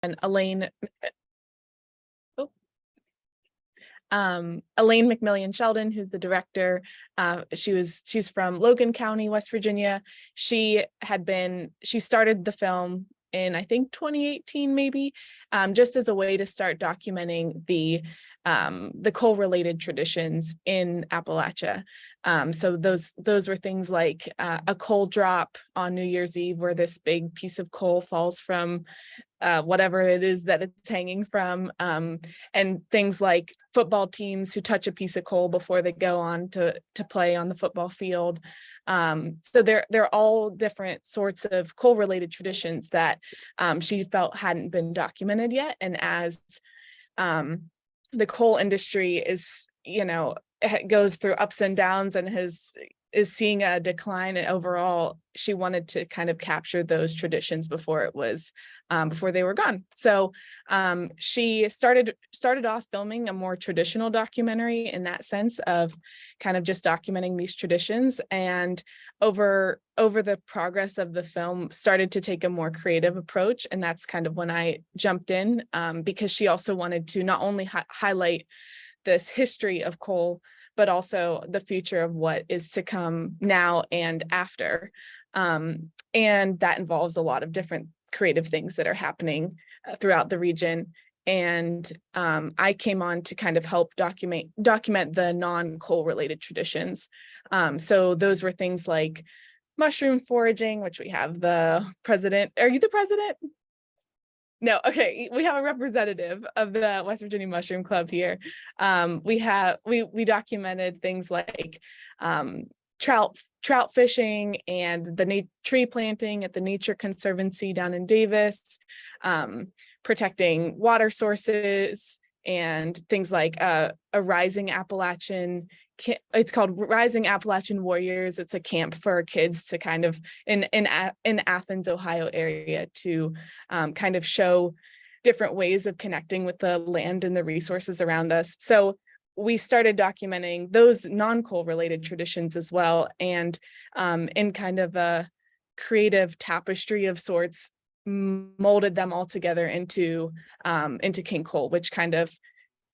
Elaine Elaine McMillian Sheldon, who's the director. She's from Logan County, West Virginia. She started the film in, I think, 2018, maybe, just as a way to start documenting the coal-related traditions in Appalachia. So those were things like a coal drop on New Year's Eve, where this big piece of coal falls from whatever it is that it's hanging from, and things like football teams who touch a piece of coal before they go on to play on the football field. So they're all different sorts of coal-related traditions that she felt hadn't been documented yet. And as the coal industry goes through ups and downs and is seeing a decline overall, she wanted to kind of capture those traditions before they were gone. So she started off filming a more traditional documentary in that sense of kind of just documenting these traditions, and over the progress of the film started to take a more creative approach. And that's kind of when I jumped in, because she also wanted to not only highlight this history of coal, but also the future of what is to come now and after. And that involves a lot of different creative things that are happening throughout the region. And I came on to kind of help document the non-coal related traditions. So those were things like mushroom foraging, which we have the president. Are you the president? No, okay. We have a representative of the West Virginia Mushroom Club here. We documented things like trout fishing and the tree planting at the Nature Conservancy down in Davis, protecting water sources, and things like a rising Appalachian. It's called Rising Appalachian Warriors. It's a camp for kids to kind of in Athens, Ohio area to kind of show different ways of connecting with the land and the resources around us. So we started documenting those non-coal related traditions as well, and in kind of a creative tapestry of sorts, molded them all together into King Coal, which kind of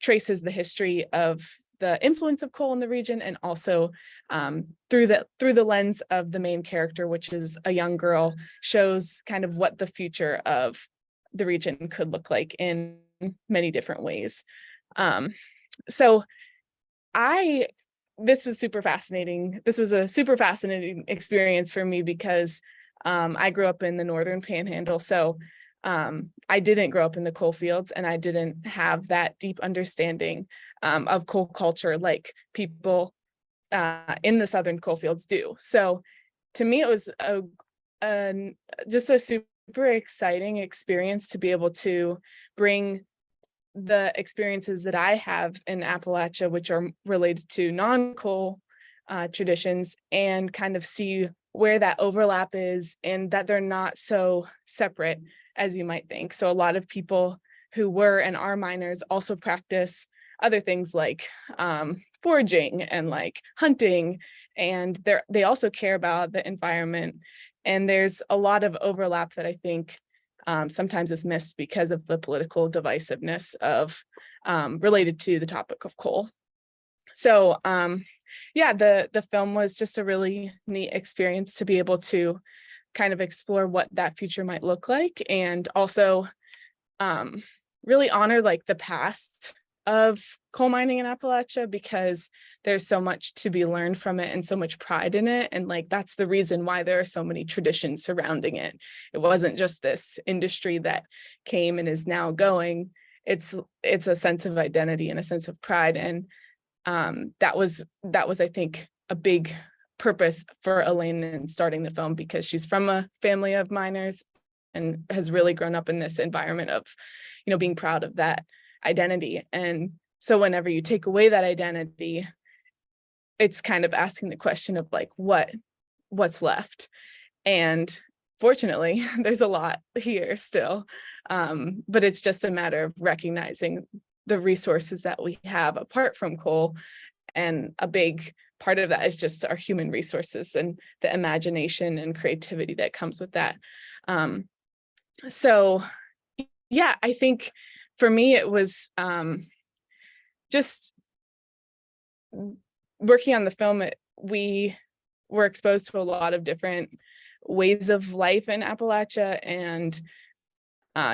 traces the history of the influence of coal in the region, and also through the lens of the main character, which is a young girl, shows kind of what the future of the region could look like in many different ways. So this was super fascinating. This was a super fascinating experience for me because I grew up in the Northern Panhandle. So I didn't grow up in the coal fields, and I didn't have that deep understanding of coal culture like people in the Southern coal fields do. So to me, it was just a super exciting experience to be able to bring the experiences that I have in Appalachia, which are related to non-coal traditions, and kind of see where that overlap is, and that they're not so separate as you might think. So a lot of people who were and are miners also practice other things like foraging and like hunting, and they also care about the environment. And there's a lot of overlap that I think sometimes is missed because of the political divisiveness of related to the topic of coal. So the film was just a really neat experience to be able to kind of explore what that future might look like, and also really honor like the past of coal mining in Appalachia, because there's so much to be learned from it and so much pride in it. And like, that's the reason why there are so many traditions surrounding it. It wasn't just this industry that came and is now going. It's a sense of identity and a sense of pride. And that was, I think, a big purpose for Elaine in starting the film, because she's from a family of miners and has really grown up in this environment of, being proud of that identity. And so whenever you take away that identity, it's kind of asking the question of like, what's left? And fortunately, there's a lot here still, but it's just a matter of recognizing the resources that we have apart from coal. And a big part of that is just our human resources and the imagination and creativity that comes with that. So yeah, I think for me, it was just working on the film. We were exposed to a lot of different ways of life in Appalachia and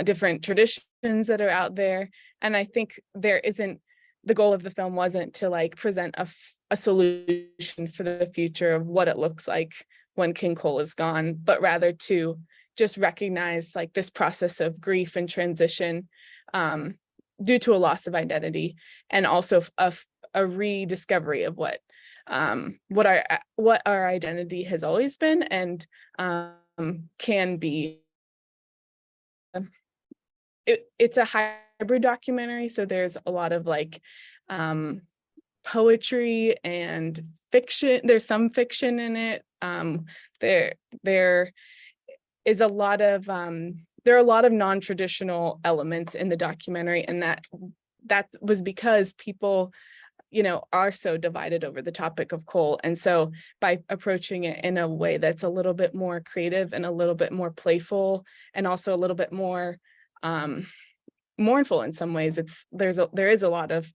different traditions that are out there. And I think the goal of the film wasn't to like present a solution for the future of what it looks like when King Cole is gone, but rather to just recognize like this process of grief and transition due to a loss of identity, and also a rediscovery of what our identity has always been and can be. It's a hybrid documentary, so there's a lot of like poetry and fiction. There's some fiction in it. There is a lot of there are a lot of non-traditional elements in the documentary, and that was because people, you know, are so divided over the topic of coal. And so by approaching it in a way that's a little bit more creative and a little bit more playful and also a little bit more mournful in some ways, there is a lot of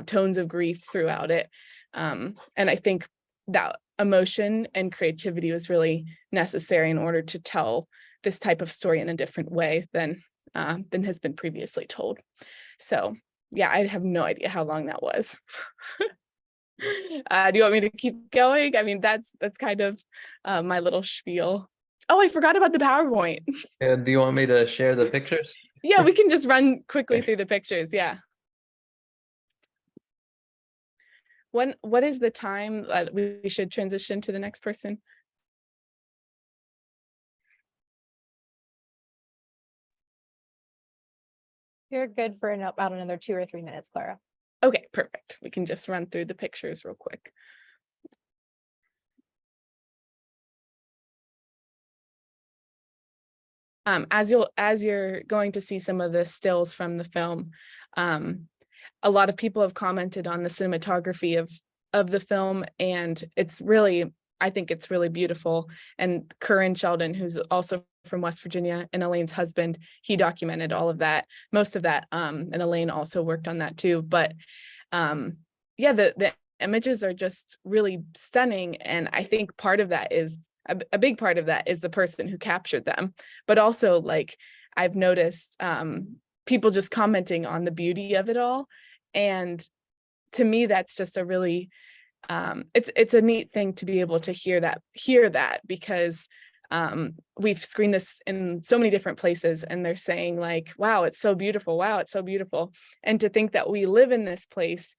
tones of grief throughout it. And I think that emotion and creativity was really necessary in order to tell this type of story in a different way than has been previously told. So yeah, I have no idea how long that was. Do you want me to keep going? I mean, that's kind of my little spiel. Oh, I forgot about the PowerPoint. And do you want me to share the pictures? Yeah, we can just run quickly through the pictures. Yeah. What is the time that we should transition to the next person? You're good for about another 2 or 3 minutes, Clara. Okay, perfect. We can just run through the pictures real quick. As you're going to see some of the stills from the film, a lot of people have commented on the cinematography of the film, and I think it's really beautiful. And Curran Sheldon, who's also from West Virginia, and Elaine's husband, he documented all of that, most of that, and Elaine also worked on that too. But yeah, the images are just really stunning, and I think part of that is a big part of that is the person who captured them, but also like I've noticed people just commenting on the beauty of it all. And to me, that's just a really it's a neat thing to be able to hear that because we've screened this in so many different places, and they're saying like, wow, it's so beautiful. Wow, it's so beautiful. And to think that we live in this place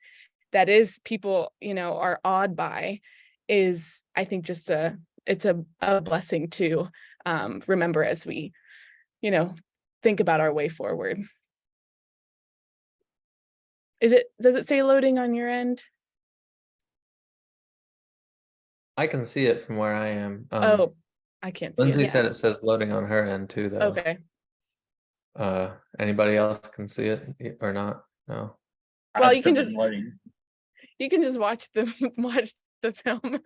that is people, you know, are awed by is, I think, just it's a blessing to remember as we, you know, think about our way forward. Does it say loading on your end? I can see it from where I am. Oh, I can't see Lindsay it. said it says loading on her end too, though. Okay. Anybody else can see it or not? No. Well, you can just watch the film.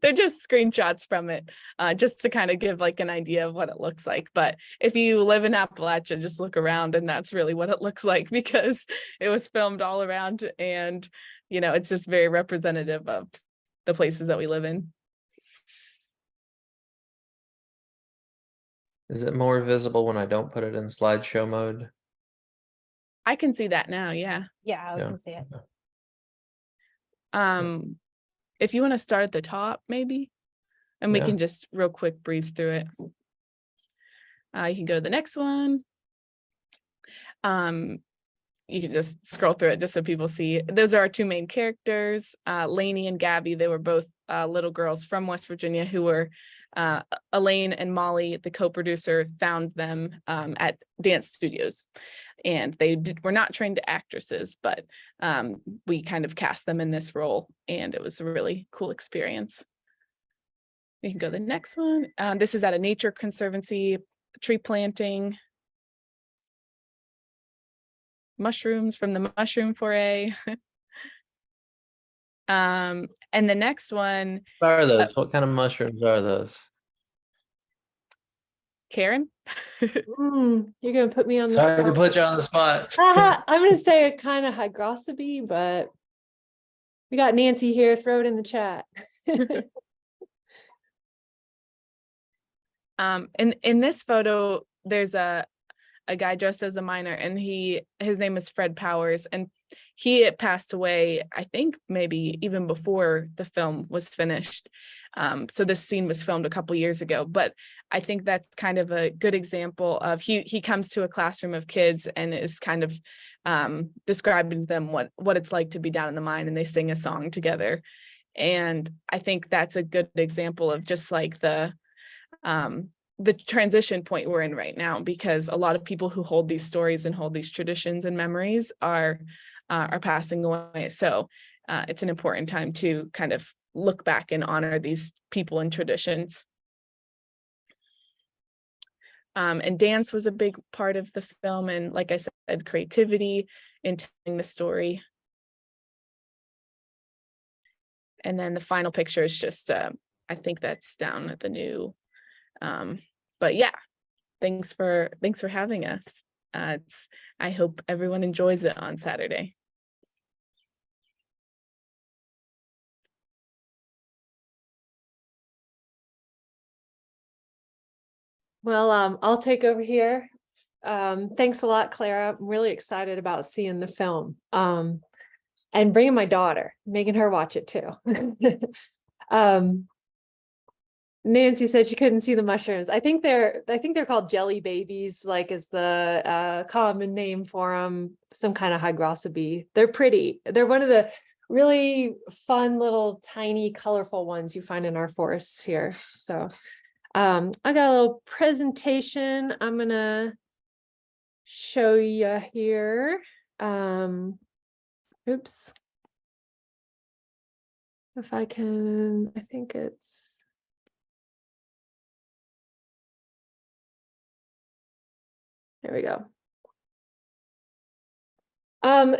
They're just screenshots from it, just to kind of give like an idea of what it looks like. But if you live in Appalachia, just look around, and that's really what it looks like, because it was filmed all around, and you know, it's just very representative of the places that we live in. Is it more visible when I don't put it in slideshow mode? I can see that now. Yeah. Yeah, I can see it. If you want to start at the top, maybe, and we can just real quick breeze through it. You can go to the next one. You can just scroll through it just so people see. Those are our two main characters, Lainey and Gabby. They were both little girls from West Virginia who were Elaine and Molly, the co-producer, found them at dance studios, and they were not trained actresses, but we kind of cast them in this role, and it was a really cool experience. You can go to the next one. This is at a nature conservancy, tree planting. Mushrooms from the mushroom foray. And the next one. What are those? What kind of mushrooms are those? Karen? You're gonna put me on the Sorry to spot. put you on the spot. I'm gonna say a kind of hygrospy, but we got Nancy here. Throw it in the chat. In this photo, there's a guy dressed as a miner, and his name is Fred Powers, and he had passed away, I think maybe even before the film was finished. So this scene was filmed a couple years ago, but I think that's kind of a good example of he comes to a classroom of kids and is kind of describing to them what it's like to be down in the mine, and they sing a song together. And I think that's a good example of just like the transition point we're in right now, because a lot of people who hold these stories and hold these traditions and memories are passing away. So it's an important time to kind of look back and honor these people and traditions. And dance was a big part of the film, and like I said, creativity in telling the story. And then the final picture is just I think that's down at the new. But yeah, thanks for having us. I hope everyone enjoys it on Saturday. Well, I'll take over here. Thanks a lot, Clara. I'm really excited about seeing the film. And bringing my daughter, making her watch it too. Nancy said she couldn't see the mushrooms. I think they're called jelly babies, like is the common name for them, some kind of hygrospy. They're pretty. They're one of the really fun little tiny colorful ones you find in our forests here. So I got a little presentation I'm gonna show you here. Oops. If I can, I think it's. There we go.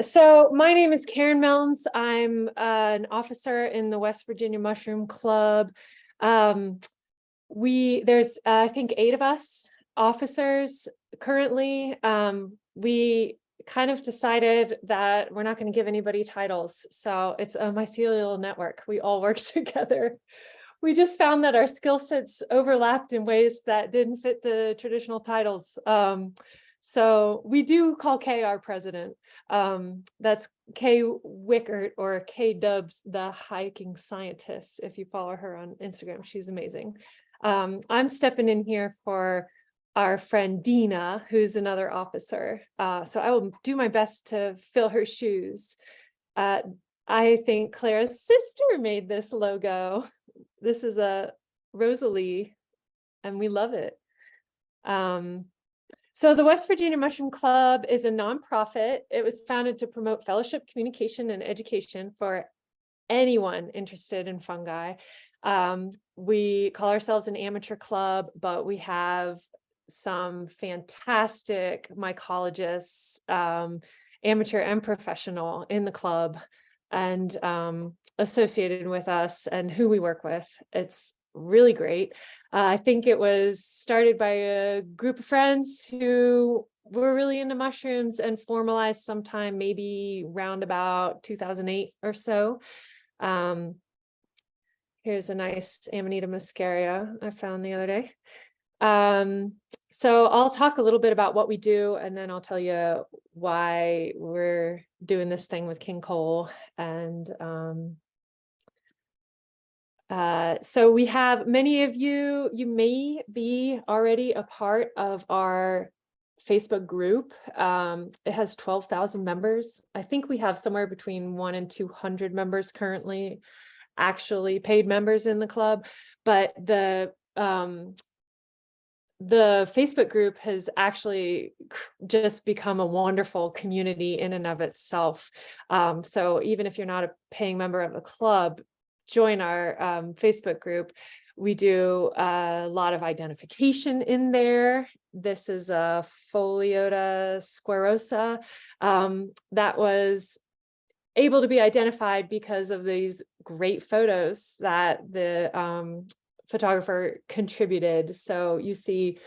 So my name is Karen Melns. I'm an officer in the West Virginia Mushroom Club. There's I think 8 of us officers currently. We kind of decided that we're not going to give anybody titles, so it's a mycelial network. We all work together. We just found that our skill sets overlapped in ways that didn't fit the traditional titles. So we do call Kay our president. That's Kay Wickert, or Kay Dubs, the hiking scientist. If you follow her on Instagram, she's amazing. I'm stepping in here for our friend Dina, who's another officer. So I will do my best to fill her shoes. I think Clara's sister made this logo. This is a Rosalie, and we love it. So the West Virginia Mushroom Club is a nonprofit. It was founded to promote fellowship, communication, and education for anyone interested in fungi. We call ourselves an amateur club, but we have some fantastic mycologists, amateur and professional, in the club and associated with us and who we work with. It's really great. I think it was started by a group of friends who were really into mushrooms and formalized sometime maybe round about 2008 or so. Here's a nice Amanita muscaria I found the other day. So I'll talk a little bit about what we do, and then I'll tell you why we're doing this thing with King Cole. And so we have many of you may be already a part of our Facebook group. It has 12,000 members. I think we have somewhere between 100 and 200 members currently, actually paid members in the club. But the Facebook group has actually just become a wonderful community in and of itself. So even if you're not a paying member of the club, join our Facebook group. We do a lot of identification in there. This is a Pholiota squarosa that was able to be identified because of these great photos that the photographer contributed. So you see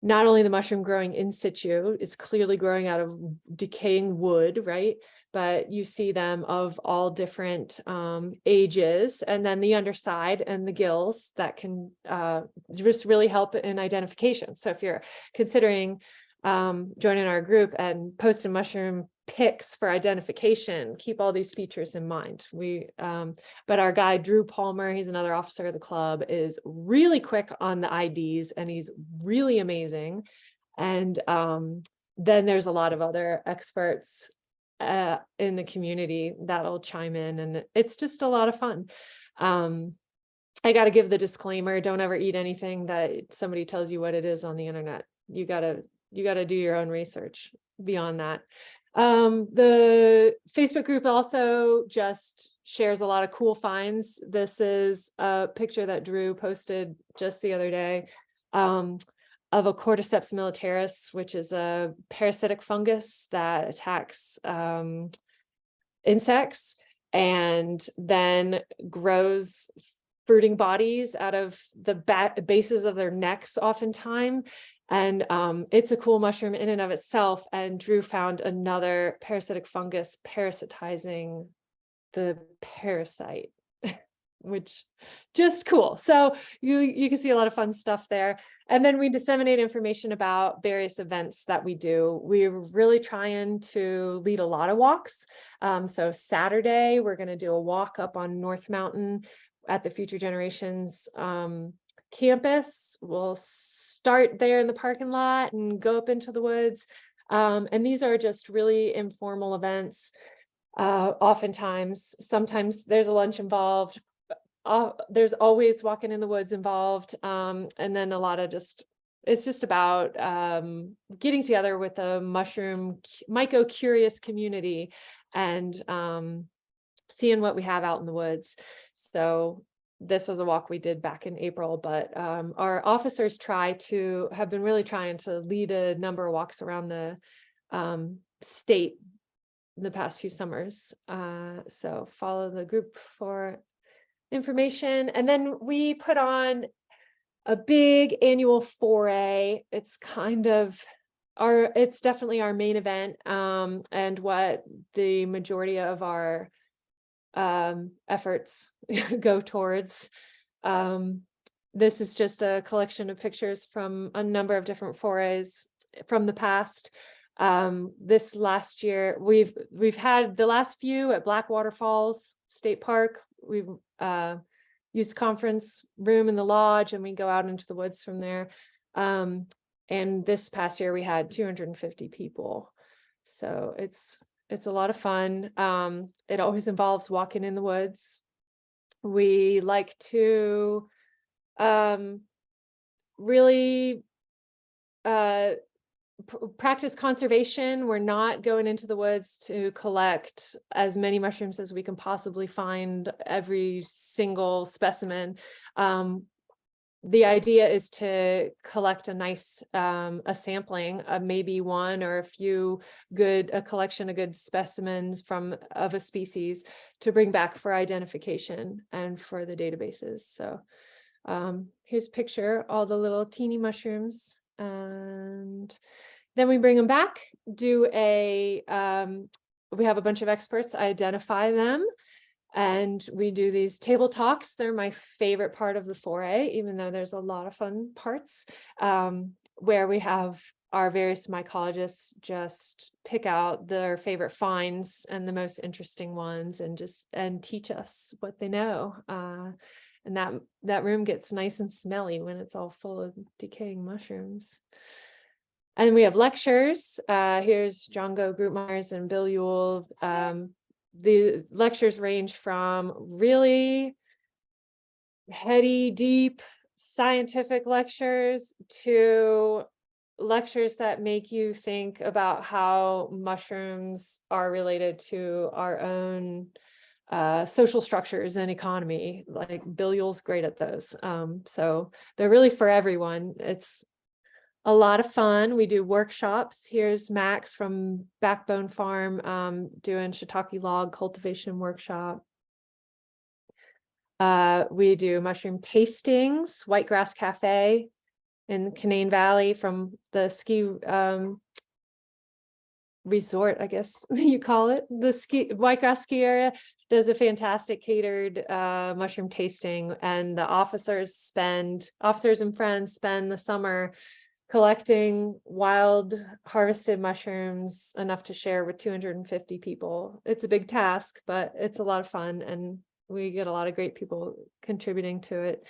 not only the mushroom growing in situ, it's clearly growing out of decaying wood, right? But you see them of all different ages, and then the underside and the gills that can just really help in identification. So if you're considering joining our group and posting mushroom pics for identification, keep all these features in mind. But our guy, Drew Palmer, he's another officer of the club, is really quick on the IDs, and he's really amazing. And then there's a lot of other experts in the community that'll chime in, and it's just a lot of fun. I got to give the disclaimer: don't ever eat anything that somebody tells you what it is on the internet. You gotta do your own research beyond that. The Facebook group also just shares a lot of cool finds. This is a picture that Drew posted just the other day of a Cordyceps militaris, which is a parasitic fungus that attacks insects and then grows fruiting bodies out of the bases of their necks oftentimes. And it's a cool mushroom in and of itself. And Drew found another parasitic fungus parasitizing the parasite, which just cool. So you can see a lot of fun stuff there. And then we disseminate information about various events that we do. We're really trying to lead a lot of walks. So Saturday, we're going to do a walk up on North Mountain at the Future Generations campus. We'll start there in the parking lot and go up into the woods. And these are just really informal events. Sometimes there's a lunch involved. There's always walking in the woods involved. And then a lot of it's just about getting together with a myco curious community and seeing what we have out in the woods. So this was a walk we did back in April, but our officers have been really trying to lead a number of walks around the state in the past few summers. So follow the group for information. And then we put on a big annual foray. It's definitely our main event, and what the majority of our efforts go towards. This is just a collection of pictures from a number of different forays from the past. This last year, we've had the last few at Blackwater Falls State Park. We've used conference room in the lodge, and we go out into the woods from there. And this past year, we had 250 people. So it's a lot of fun. It always involves walking in the woods. We like to really practice conservation. We're not going into the woods to collect as many mushrooms as we can possibly find, every single specimen. The idea is to collect a nice a sampling of maybe one or a collection of good specimens of a species to bring back for identification and for the databases. So here's a picture, all the little teeny mushrooms, and then we bring them back, we have a bunch of experts identify them. And we do these table talks. They're my favorite part of the foray, even though there's a lot of fun parts, where we have our various mycologists just pick out their favorite finds and the most interesting ones and teach us what they know. And that room gets nice and smelly when it's all full of decaying mushrooms. And we have lectures. Here's Django Grootmeyers and Bill Ewell. The lectures range from really heady, deep scientific lectures to lectures that make you think about how mushrooms are related to our own social structures and economy. Like Bill Ewell's great at those. So they're really for everyone. It's a lot of fun. We do workshops. Here's Max from Backbone Farm doing shiitake log cultivation workshop. We do mushroom tastings, Whitegrass Cafe in Canaan Valley from the ski resort, I guess you call it, the Whitegrass ski area, does a fantastic catered mushroom tasting, and the officers and friends spend the summer collecting wild harvested mushrooms enough to share with 250 people. It's a big task, but it's a lot of fun, and we get a lot of great people contributing to it.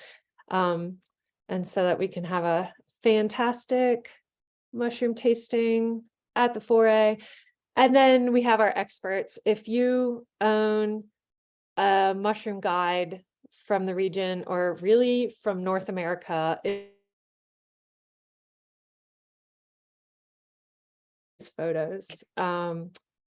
And so that we can have a fantastic mushroom tasting at the 4A. And then we have our experts. If you own a mushroom guide from the region or really from North America, it's photos.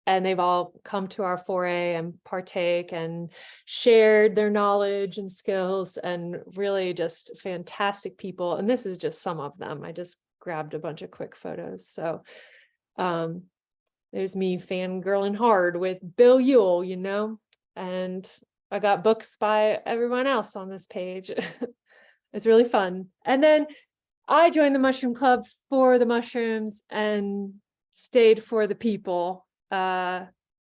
And they've all come to our 4A and partake and shared their knowledge and skills, and really just fantastic people. And this is just some of them. I just grabbed a bunch of quick photos. So there's me fangirling hard with Bill Ewell, you know, and I got books by everyone else on this page. It's really fun. And then I joined the Mushroom Club for the mushrooms and stayed for the people.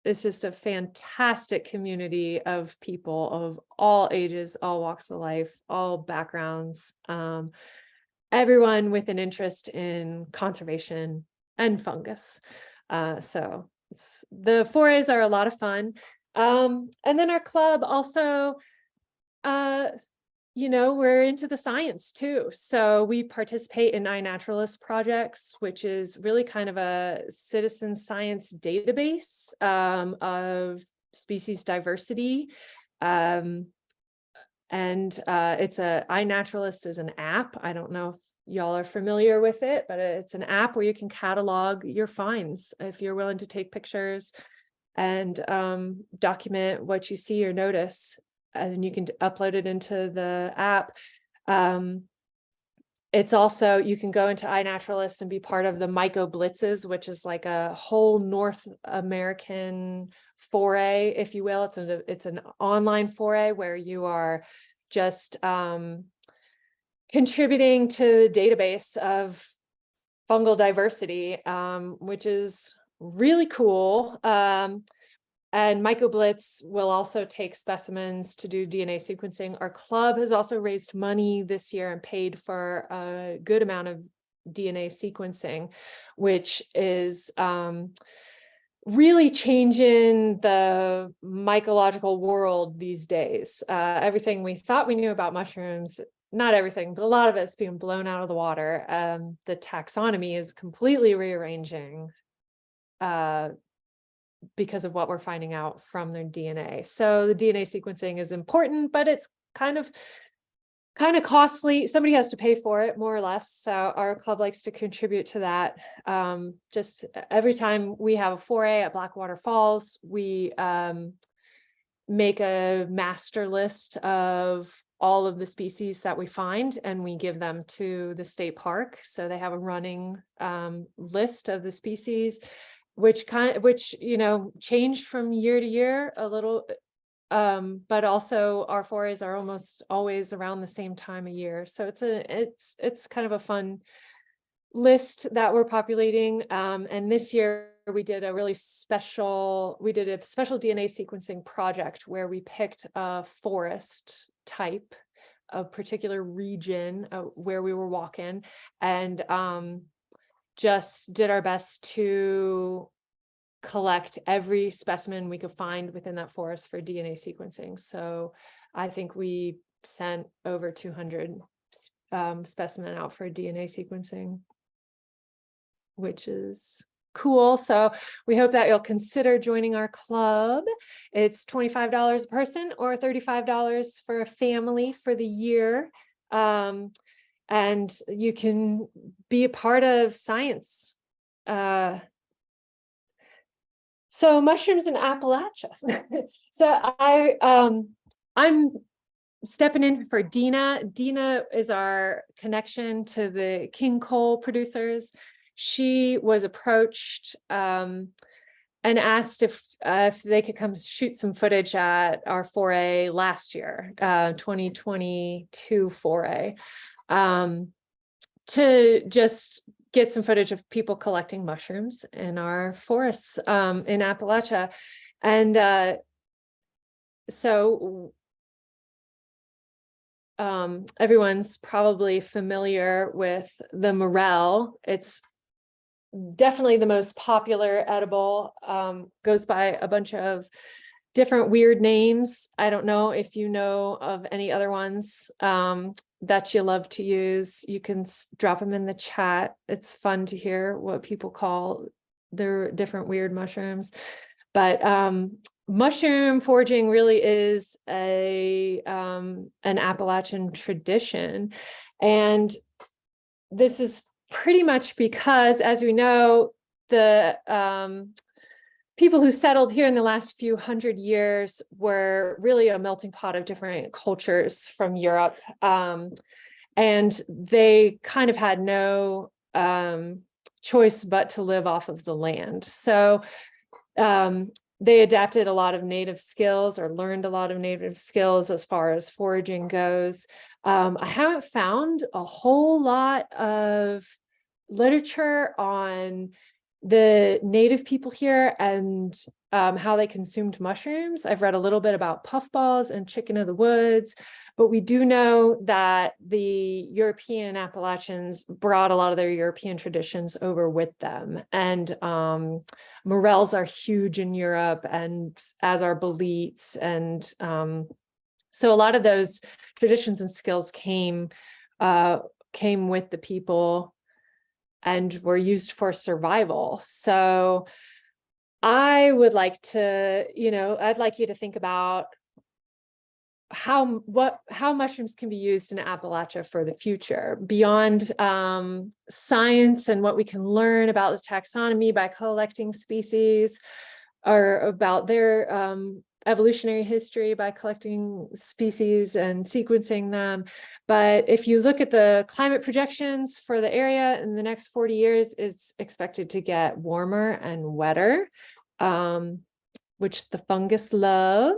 It's just a fantastic community of people of all ages, all walks of life, all backgrounds, everyone with an interest in conservation and fungus. So the 4As are a lot of fun. And then our club also, you know, we're into the science too. So we participate in iNaturalist projects, which is really kind of a citizen science database of species diversity. And it's iNaturalist is an app. I don't know if y'all are familiar with it, but it's an app where you can catalog your finds if you're willing to take pictures and document what you see or notice. And you can upload it into the app. It's also, you can go into iNaturalist and be part of the Myco Blitzes, which is like a whole North American 4A, if you will. It's an online 4A where you are just contributing to the database of fungal diversity, which is really cool. And Myco Blitz will also take specimens to do DNA sequencing. Our club has also raised money this year and paid for a good amount of DNA sequencing, which is really changing the mycological world these days. Everything we thought we knew about mushrooms, not everything, but a lot of it's being blown out of the water. The taxonomy is completely rearranging because of what we're finding out from their DNA. So the DNA sequencing is important, but it's kind of costly. Somebody has to pay for it, more or less. So our club likes to contribute to that. Just every time we have a 4A at Blackwater Falls, we make a master list of all of the species that we find, and we give them to the state park. So they have a running list of the species, which you know, changed from year to year a little, but also our 4As are almost always around the same time of year. So it's kind of a fun list that we're populating. And this year we did a special DNA sequencing project where we picked a forest type, a particular region where we were walking, and just did our best to collect every specimen we could find within that forest for DNA sequencing. So I think we sent over 200 specimen out for DNA sequencing, which is cool. So we hope that you'll consider joining our club. It's $25 a person or $35 for a family for the year. And you can be a part of science. So mushrooms in Appalachia. So I'm stepping in for Dina. Dina is our connection to the king coal producers. She was approached and asked if they could come shoot some footage at our 4A last year, 2022 4A. to just get some footage of people collecting mushrooms in our forests in Appalachia. And so everyone's probably familiar with the morel. It's definitely the most popular edible, goes by a bunch of different weird names. I don't know if you know of any other ones that you love to use. You can drop them in the chat. It's fun to hear what people call their different weird mushrooms. But mushroom foraging really is an Appalachian tradition. And this is pretty much because, as we know, the people who settled here in the last few hundred years were really a melting pot of different cultures from Europe. And they kind of had no choice but to live off of the land. So they adapted a lot of native skills, or learned a lot of native skills as far as foraging goes. I haven't found a whole lot of literature on the native people here and how they consumed mushrooms. I've read a little bit about puffballs and chicken of the woods, but we do know that the European Appalachians brought a lot of their European traditions over with them. And morels are huge in Europe, and as are boletes. And so a lot of those traditions and skills came with the people and were used for survival. So I would like to, I'd like you to think about how mushrooms can be used in Appalachia for the future, beyond science and what we can learn about the taxonomy by collecting species, or about their evolutionary history by collecting species and sequencing them. But if you look at the climate projections for the area in the next 40 years, it's expected to get warmer and wetter, which the fungus love.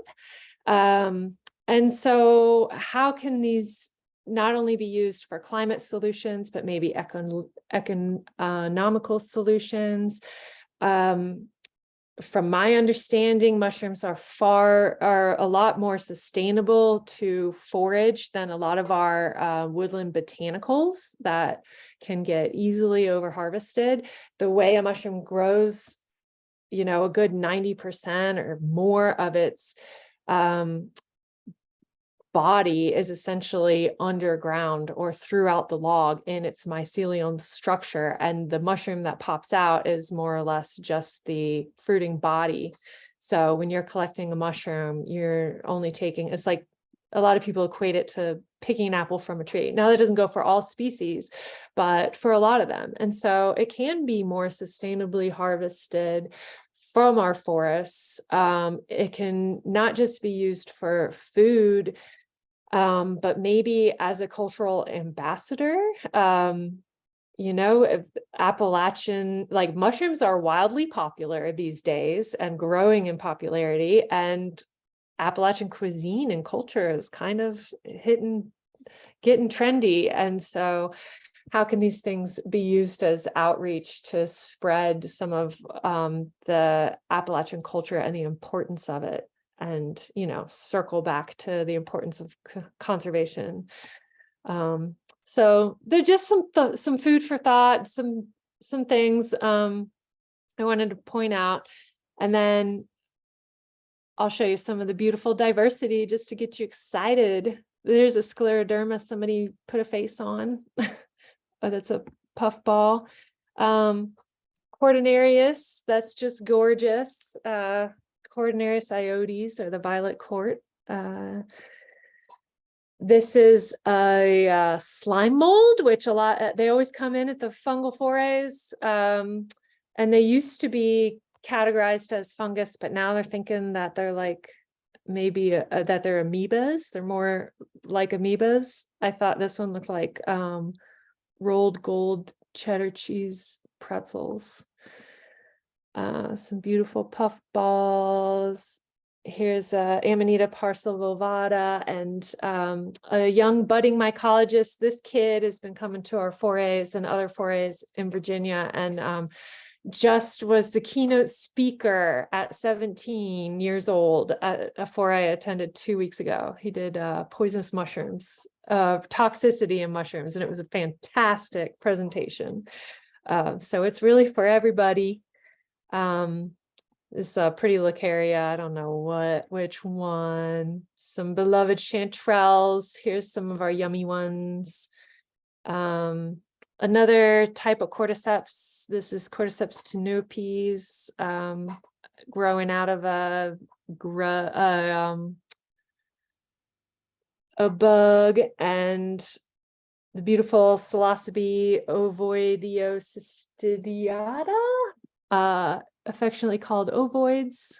And so how can these not only be used for climate solutions, but maybe economical solutions? From my understanding, mushrooms are a lot more sustainable to forage than a lot of our woodland botanicals that can get easily over harvested. The way a mushroom grows, a good 90% or more of its body is essentially underground or throughout the log in its mycelial structure, and the mushroom that pops out is more or less just the fruiting body. So when you're collecting a mushroom, you're only taking, it's like a lot of people equate it to picking an apple from a tree. Now that doesn't go for all species, but for a lot of them. And so it can be more sustainably harvested from our forests. It can not just be used for food, but maybe as a cultural ambassador. If Appalachian, like, mushrooms are wildly popular these days and growing in popularity, and Appalachian cuisine and culture is kind of getting trendy. And so how can these things be used as outreach to spread some of the Appalachian culture and the importance of it? And, circle back to the importance of conservation. So they're just some food for thought, some things I wanted to point out. And then I'll show you some of the beautiful diversity just to get you excited. There's a scleroderma somebody put a face on. Oh, that's a puffball. Cordonarius, that's just gorgeous. Cordonarius iodes, or the violet court. This is a slime mold, which they always come in at the fungal forays, and they used to be categorized as fungus, but now they're thinking that they're like maybe that they're amoebas. They're more like amoebas. I thought this one looked like rolled gold cheddar cheese pretzels. Some beautiful puff balls. Here's Amanita parcel vulvata and a young budding mycologist. This kid has been coming to our forays and other forays in Virginia, and just was the keynote speaker at 17 years old at a foray I attended 2 weeks ago. He did poisonous mushrooms, toxicity in mushrooms, and it was a fantastic presentation. So it's really for everybody. This pretty Lucaria, I don't know which one. Some beloved chanterelles. Here's some of our yummy ones. Another type of cordyceps. This is Cordyceps tenopes, growing out of a bug, and the beautiful Psilocybe ovoidiocystidiata, affectionately called ovoids.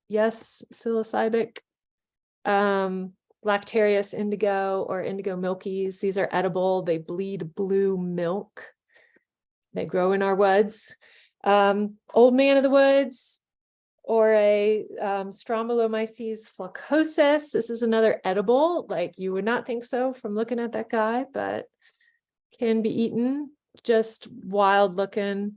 Yes, psilocybic. Lactarius indigo or indigo milkies. These are edible. They bleed blue milk. They grow in our woods. Old man of the woods, or a Strombolomyces flacosus. This is another edible. Like, you would not think so from looking at that guy, but can be eaten. Just wild looking.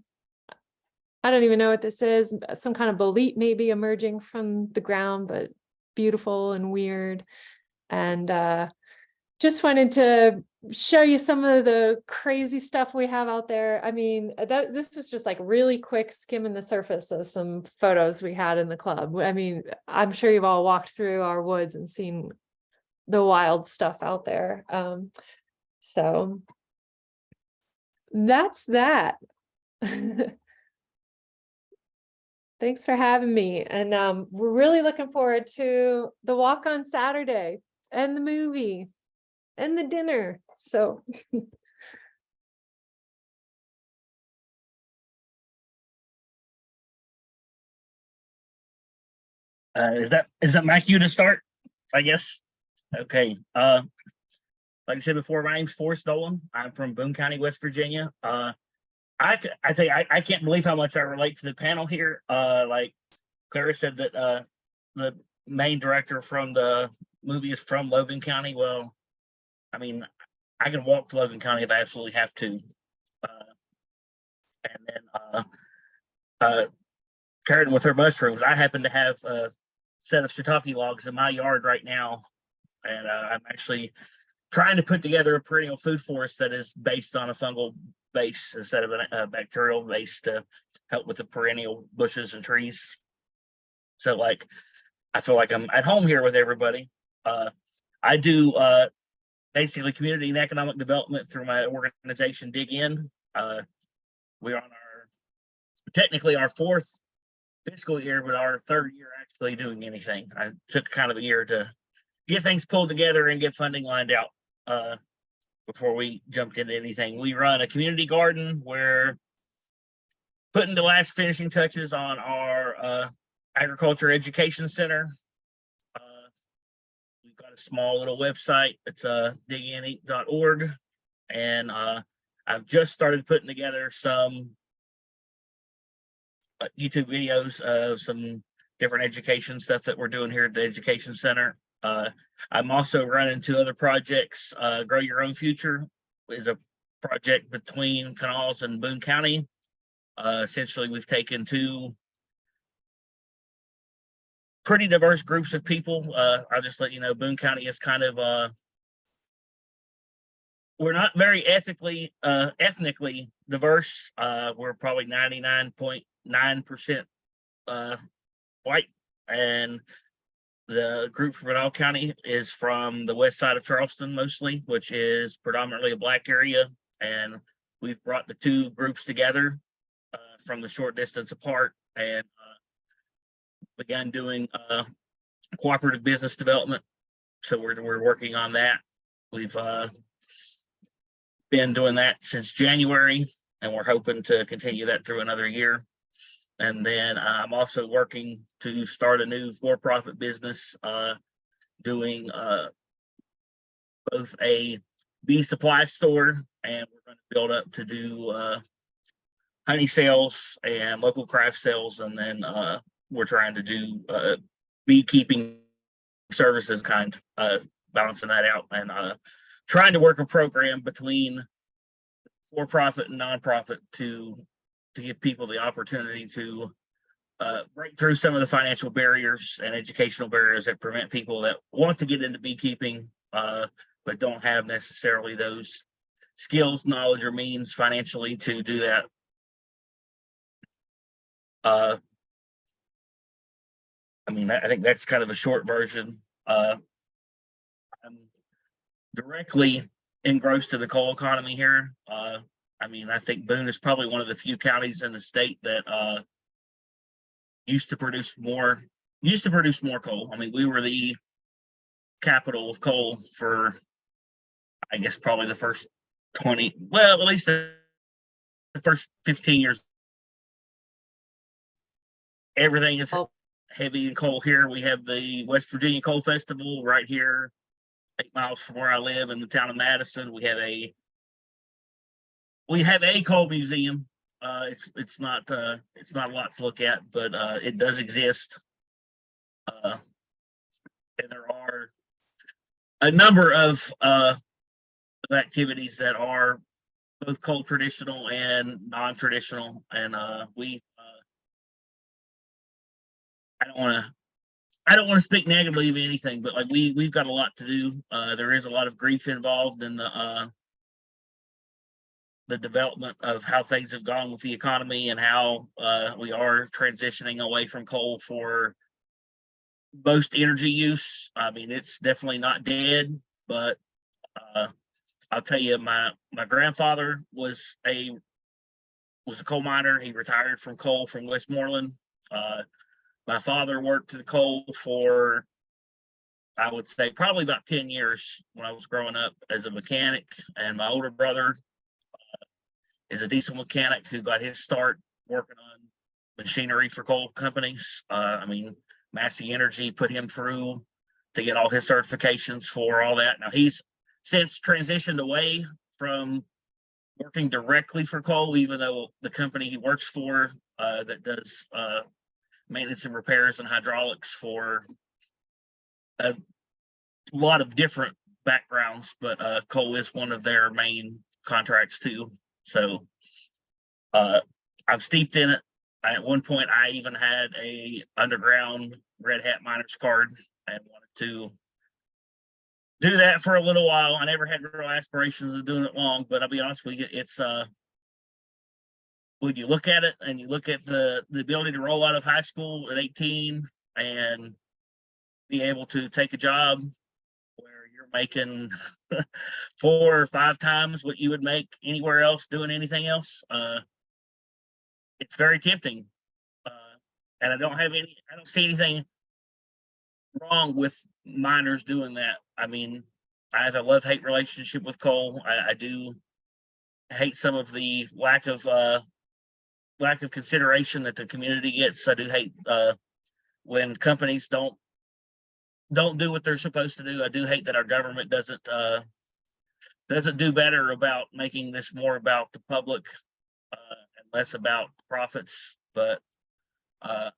I don't even know what this is. Some kind of bolete maybe emerging from the ground, but beautiful and weird. And just wanted to show you some of the crazy stuff we have out there. I mean, this was just like really quick skimming the surface of some photos we had in the club. I mean, I'm sure you've all walked through our woods and seen the wild stuff out there. So that's that. Thanks for having me. And we're really looking forward to the walk on Saturday and the movie and the dinner. So is that Mac you to start? I guess. Okay. Like I said before, my name's Forrest Dolan. I'm from Boone County, West Virginia. I tell you, I can't believe how much I relate to the panel here. Like Clara said that the main director from the movie is from Logan County. Well, I mean, I can walk to Logan County if I absolutely have to. And then Karen with her mushrooms, I happen to have a set of shiitake logs in my yard right now, and I'm actually trying to put together a perennial food forest that is based on a fungal base instead of a bacterial base to help with the perennial bushes and trees. So, like, I feel like I'm at home here with everybody. I do basically community and economic development through my organization, Dig In. We're on technically our fourth fiscal year, but our third year actually doing anything. I took kind of a year to get things pulled together and get funding lined out before we jumped into anything. We run a community garden. We're putting the last finishing touches on our agriculture education center. We've got a small little website. It's digineat.org, and I've just started putting together some YouTube videos of some different education stuff that we're doing here at the education center. I'm also running 2 other projects. Grow Your Own Future is a project between Canals and Boone County. Essentially, we've taken 2 pretty diverse groups of people. I'll just let you know, Boone County is kind of we're not very ethnically diverse. We're probably 99.9% white, and the group from Canal County is from the west side of Charleston mostly, which is predominantly a Black area, and we've brought the 2 groups together from the short distance apart, and began doing cooperative business development. So we're working on that. We've been doing that since January, and we're hoping to continue that through another year. And then I'm also working to start a new for-profit business, doing both a bee supply store, and we're going to build up to do honey sales and local craft sales. And then we're trying to do beekeeping services kind, balancing that out, and trying to work a program between for-profit and nonprofit to give people the opportunity to break through some of the financial barriers and educational barriers that prevent people that want to get into beekeeping, but don't have necessarily those skills, knowledge, or means financially to do that. I mean, I think that's kind of a short version. I'm directly engrossed in the coal economy here. I mean, I think Boone is probably one of the few counties in the state that used to produce more coal. I mean, we were the capital of coal for, I guess, probably the first 20, well, at least the first 15 years. Everything is heavy in coal here. We have the West Virginia Coal Festival right here, 8 miles from where I live in the town of Madison. We have a coal museum. It's not a lot to look at, but it does exist. And there are a number of activities that are both coal traditional and non-traditional, and I don't want to speak negatively of anything, but like we've got a lot to do. There is a lot of grief involved in the development of how things have gone with the economy and how we are transitioning away from coal for most energy use. I mean, it's definitely not dead, but I'll tell you, my grandfather was a coal miner. He retired from coal from Westmoreland. My father worked in coal for, I would say, probably about 10 years when I was growing up as a mechanic, and my older brother is a diesel mechanic who got his start working on machinery for coal companies. I mean, Massey Energy put him through to get all his certifications for all that. Now he's since transitioned away from working directly for coal, even though the company he works for that does maintenance and repairs and hydraulics for a lot of different backgrounds, but coal is one of their main contracts too. So I'm steeped in it. At one point, I even had a underground red hat miner's card and wanted to do that for a little while. I never had real aspirations of doing it long, but I'll be honest with you, it's when you look at it and you look at the ability to roll out of high school at 18 and be able to take a job where you're making 4 or 5 times what you would make anywhere else doing anything else, it's very tempting. And I don't see anything wrong with miners doing that. I mean, I have a love-hate relationship with coal. I do hate some of the lack of consideration that the community gets. I do hate when companies don't do what they're supposed to do. I do hate that our government doesn't do better about making this more about the public and less about profits. But I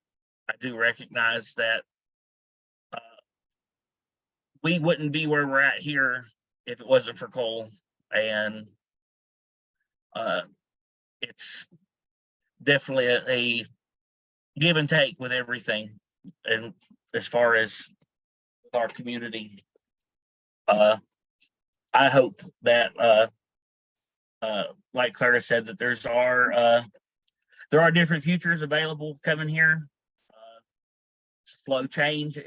do recognize that we wouldn't be where we're at here if it wasn't for coal, and it's definitely a give and take with everything. And as far as with our community, I hope that like Clara said, that there are different futures available coming here. Slow change.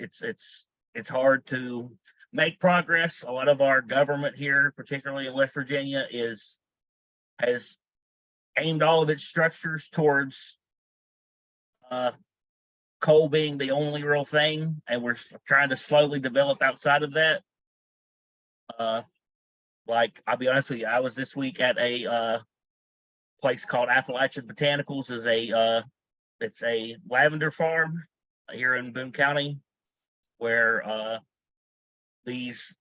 It's hard to make progress. A lot of our government here, particularly in West Virginia, has aimed all of its structures towards coal being the only real thing, and we're trying to slowly develop outside of that. Like, I'll be honest with you, I was this week at a place called Appalachian Botanicals. It's a lavender farm here in Boone County, where this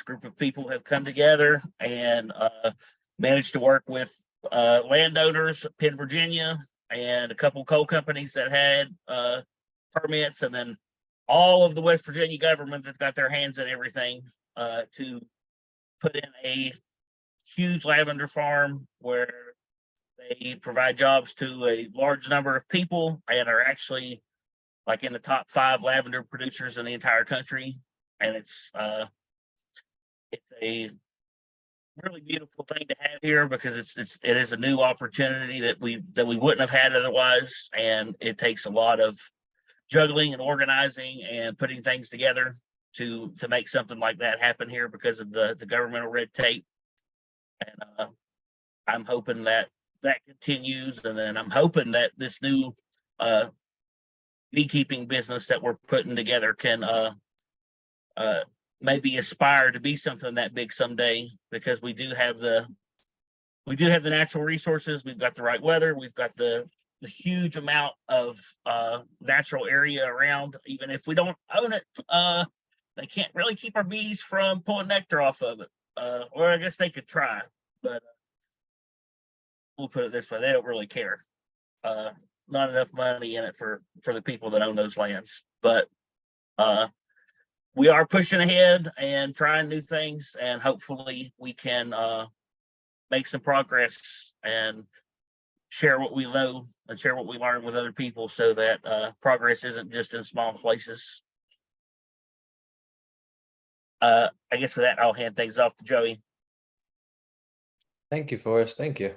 group of people have come together and managed to work with landowners, Penn, Virginia, and a couple coal companies that had permits, and then all of the West Virginia government that's got their hands in everything to put in a huge lavender farm where they provide jobs to a large number of people and are actually like in the top 5 lavender producers in the entire country. And it's a really beautiful thing to have here because it is a new opportunity that we wouldn't have had otherwise, and it takes a lot of juggling and organizing and putting things together to make something like that happen here because of the governmental red tape. And I'm hoping that continues, and then I'm hoping that this new beekeeping business that we're putting together can maybe aspire to be something that big someday, because we do have the natural resources. We've got the right weather. We've got the huge amount of natural area around. Even if we don't own it, they can't really keep our bees from pulling nectar off of it. Or I guess they could try, but we'll put it this way: they don't really care. Not enough money in it for the people that own those lands. But we are pushing ahead and trying new things, and hopefully we can make some progress and share what we know and share what we learn with other people, so that progress isn't just in small places. I guess with that, I'll hand things off to Joey. Thank you, Forrest. Thank you.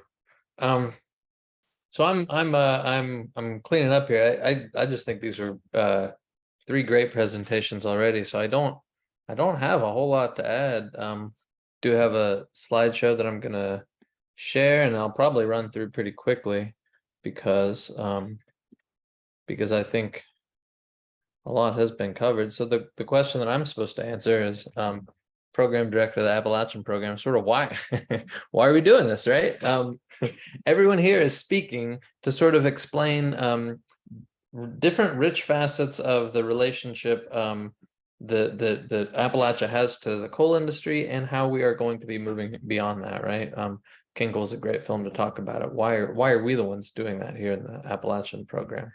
So I'm cleaning up here. I just think these were 3 great presentations already. So I don't have a whole lot to add. Do have a slideshow that I'm gonna share, and I'll probably run through pretty quickly because I think a lot has been covered. So the question that I'm supposed to answer is program director of the Appalachian Program, sort of why are we doing this, right? Everyone here is speaking to sort of explain different rich facets of the relationship that Appalachia has to the coal industry, and how we are going to be moving beyond that, right? King Coal is a great film to talk about it. Why are we the ones doing that here in the Appalachian Program?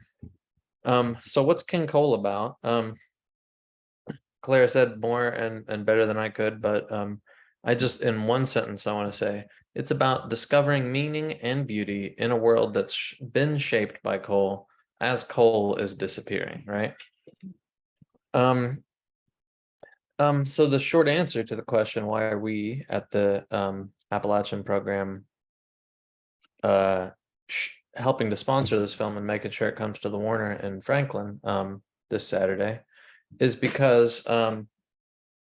So what's King Coal about? Claire said more and better than I could, but I just, in one sentence, I want to say it's about discovering meaning and beauty in a world that's been shaped by coal as coal is disappearing, right? So the short answer to the question, why are we at the Appalachian Program helping to sponsor this film and making sure it comes to the Warner in Franklin this Saturday, is because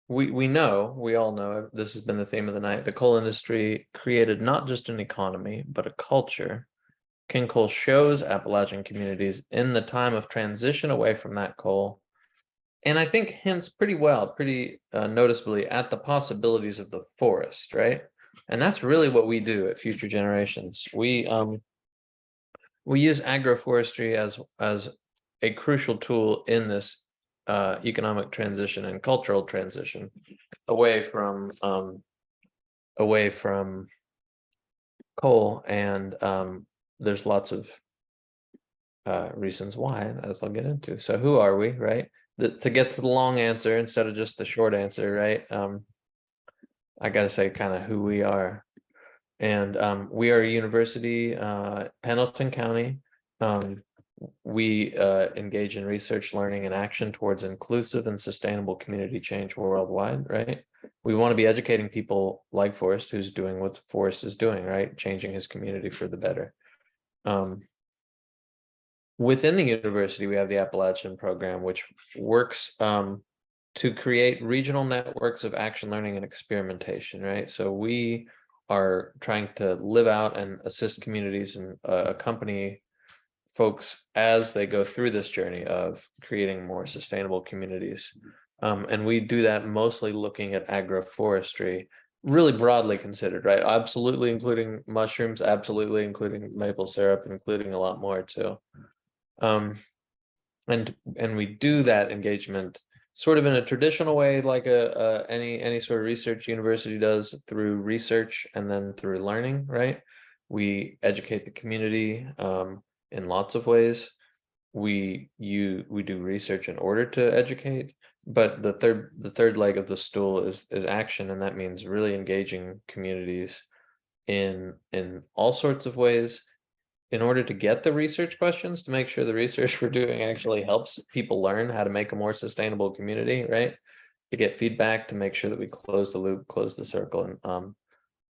we all know, this has been the theme of the night, the coal industry created not just an economy, but a culture. King Coal shows Appalachian communities in the time of transition away from that coal, and I think hints pretty noticeably at the possibilities of the forest, right? And that's really what we do at Future Generations. We use agroforestry as a crucial tool in this economic transition and cultural transition away from coal, and there's lots of reasons why, as I'll get into. So who are we, right? To get to the long answer instead of just the short answer, right? I gotta say kind of who we are. And we are a university, Pendleton County. We engage in research, learning, and action towards inclusive and sustainable community change worldwide, right? We want to be educating people like Forrest, who's doing what Forrest is doing, right? Changing his community for the better. Within the university, we have the Appalachian Program, which works to create regional networks of action, learning, and experimentation, right? So we are trying to live out and assist communities and accompany folks as they go through this journey of creating more sustainable communities. And we do that mostly looking at agroforestry, really broadly considered, right? Absolutely including mushrooms, absolutely including maple syrup, including a lot more too. And we do that engagement sort of in a traditional way, like any sort of research university does, through research and then through learning, right? We educate the community in lots of ways. we do research in order to educate, but the third leg of the stool is action, and that means really engaging communities in all sorts of ways in order to get the research questions, to make sure the research we're doing actually helps people learn how to make a more sustainable community, right? To get feedback, to make sure that we close the loop, close the circle,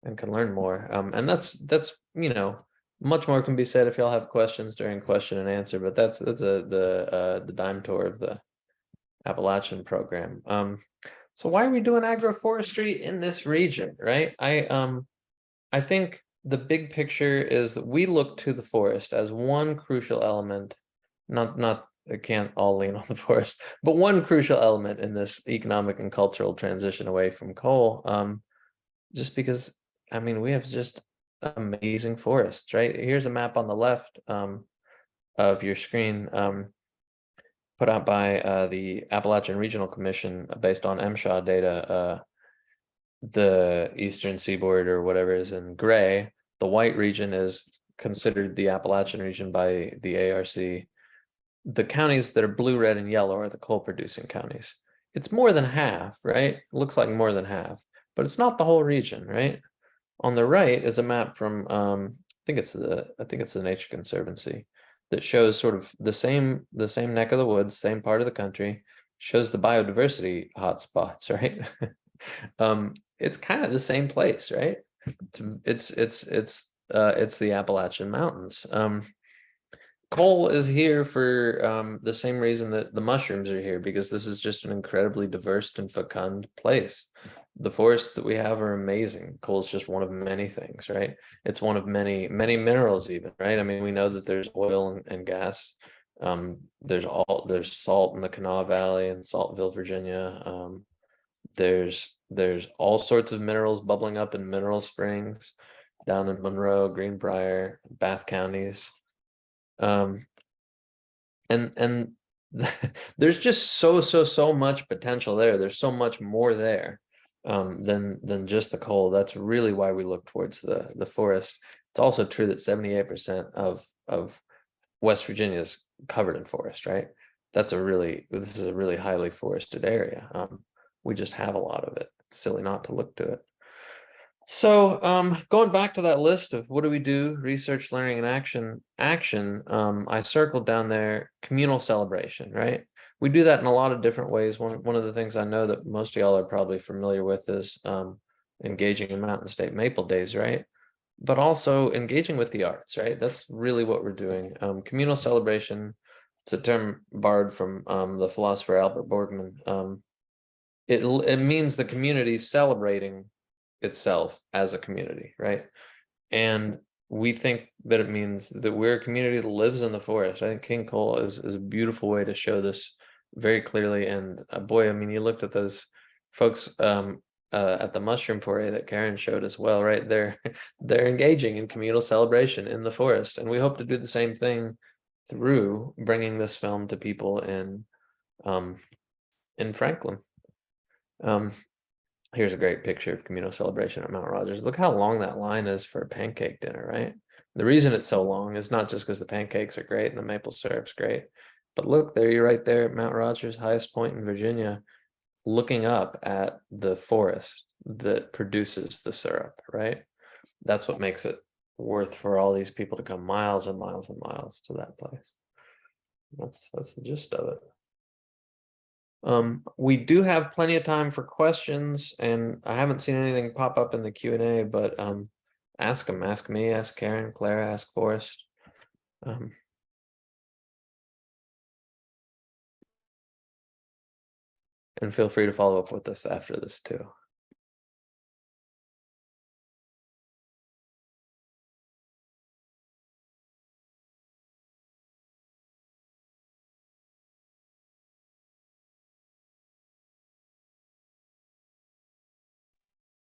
and can learn more. And that's much more can be said if y'all have questions during question and answer, but that's the dime tour of the Appalachian program. So why are we doing agroforestry in this region, right? I think the big picture is that we look to the forest as one crucial element, not it can't all lean on the forest, but one crucial element in this economic and cultural transition away from coal. Just because, I mean, we have just amazing forests, right? Here's a map on the left of your screen, put out by the Appalachian Regional Commission based on MSHA data. The eastern seaboard or whatever is in gray. The white region is considered the Appalachian region by the ARC. The counties that are blue, red, and yellow are the coal producing counties. It's more than half, right? It looks like more than half, but it's not the whole region, right? On the right is a map from I think it's the Nature Conservancy that shows sort of the same neck of the woods, same part of the country, shows the biodiversity hotspots, right? It's kind of the same place, right? It's the Appalachian Mountains. Coal is here for the same reason that the mushrooms are here, because this is just an incredibly diverse and fecund place. The forests that we have are amazing. Coal is just one of many things, right? It's one of many minerals even, right? I mean, we know that there's oil and gas. There's salt in the Kanawha Valley and Saltville, Virginia. There's all sorts of minerals bubbling up in mineral springs down in Monroe, Greenbrier, Bath counties. And there's just so much potential there. There's so much more there than just the coal. That's really why we look towards the forest. It's also true that 78% of West Virginia is covered in forest, right? This is a really highly forested area. We just have a lot of it. It's silly not to look to it. So going back to that list of what do we do, research, learning, and action, I circled down there communal celebration, right? We do that in a lot of different ways. One of the things I know that most of y'all are probably familiar with is engaging in Mountain State Maple Days, right? But also engaging with the arts, right? That's really what we're doing. Communal celebration, it's a term borrowed from the philosopher Albert Borgman. It means the community celebrating itself as a community, right? And we think that it means that we're a community that lives in the forest. I think King Coal is a beautiful way to show this very clearly. And boy, I mean, you looked at those folks at the mushroom foray that Karen showed as well, right? They're engaging in communal celebration in the forest, and we hope to do the same thing through bringing this film to people in Franklin. Here's a great picture of communal celebration at Mount Rogers. Look how long that line is for a pancake dinner, right? The reason it's so long is not just because the pancakes are great and the maple syrup's great, but look, there you're right there at Mount Rogers, highest point in Virginia, looking up at the forest that produces the syrup, right? That's what makes it worth for all these people to come miles and miles and miles to that place. That's the gist of it. We do have plenty of time for questions, and I haven't seen anything pop up in the Q&A, but ask them, ask me, ask Karen, Clara, ask Forrest. And feel free to follow up with us after this too.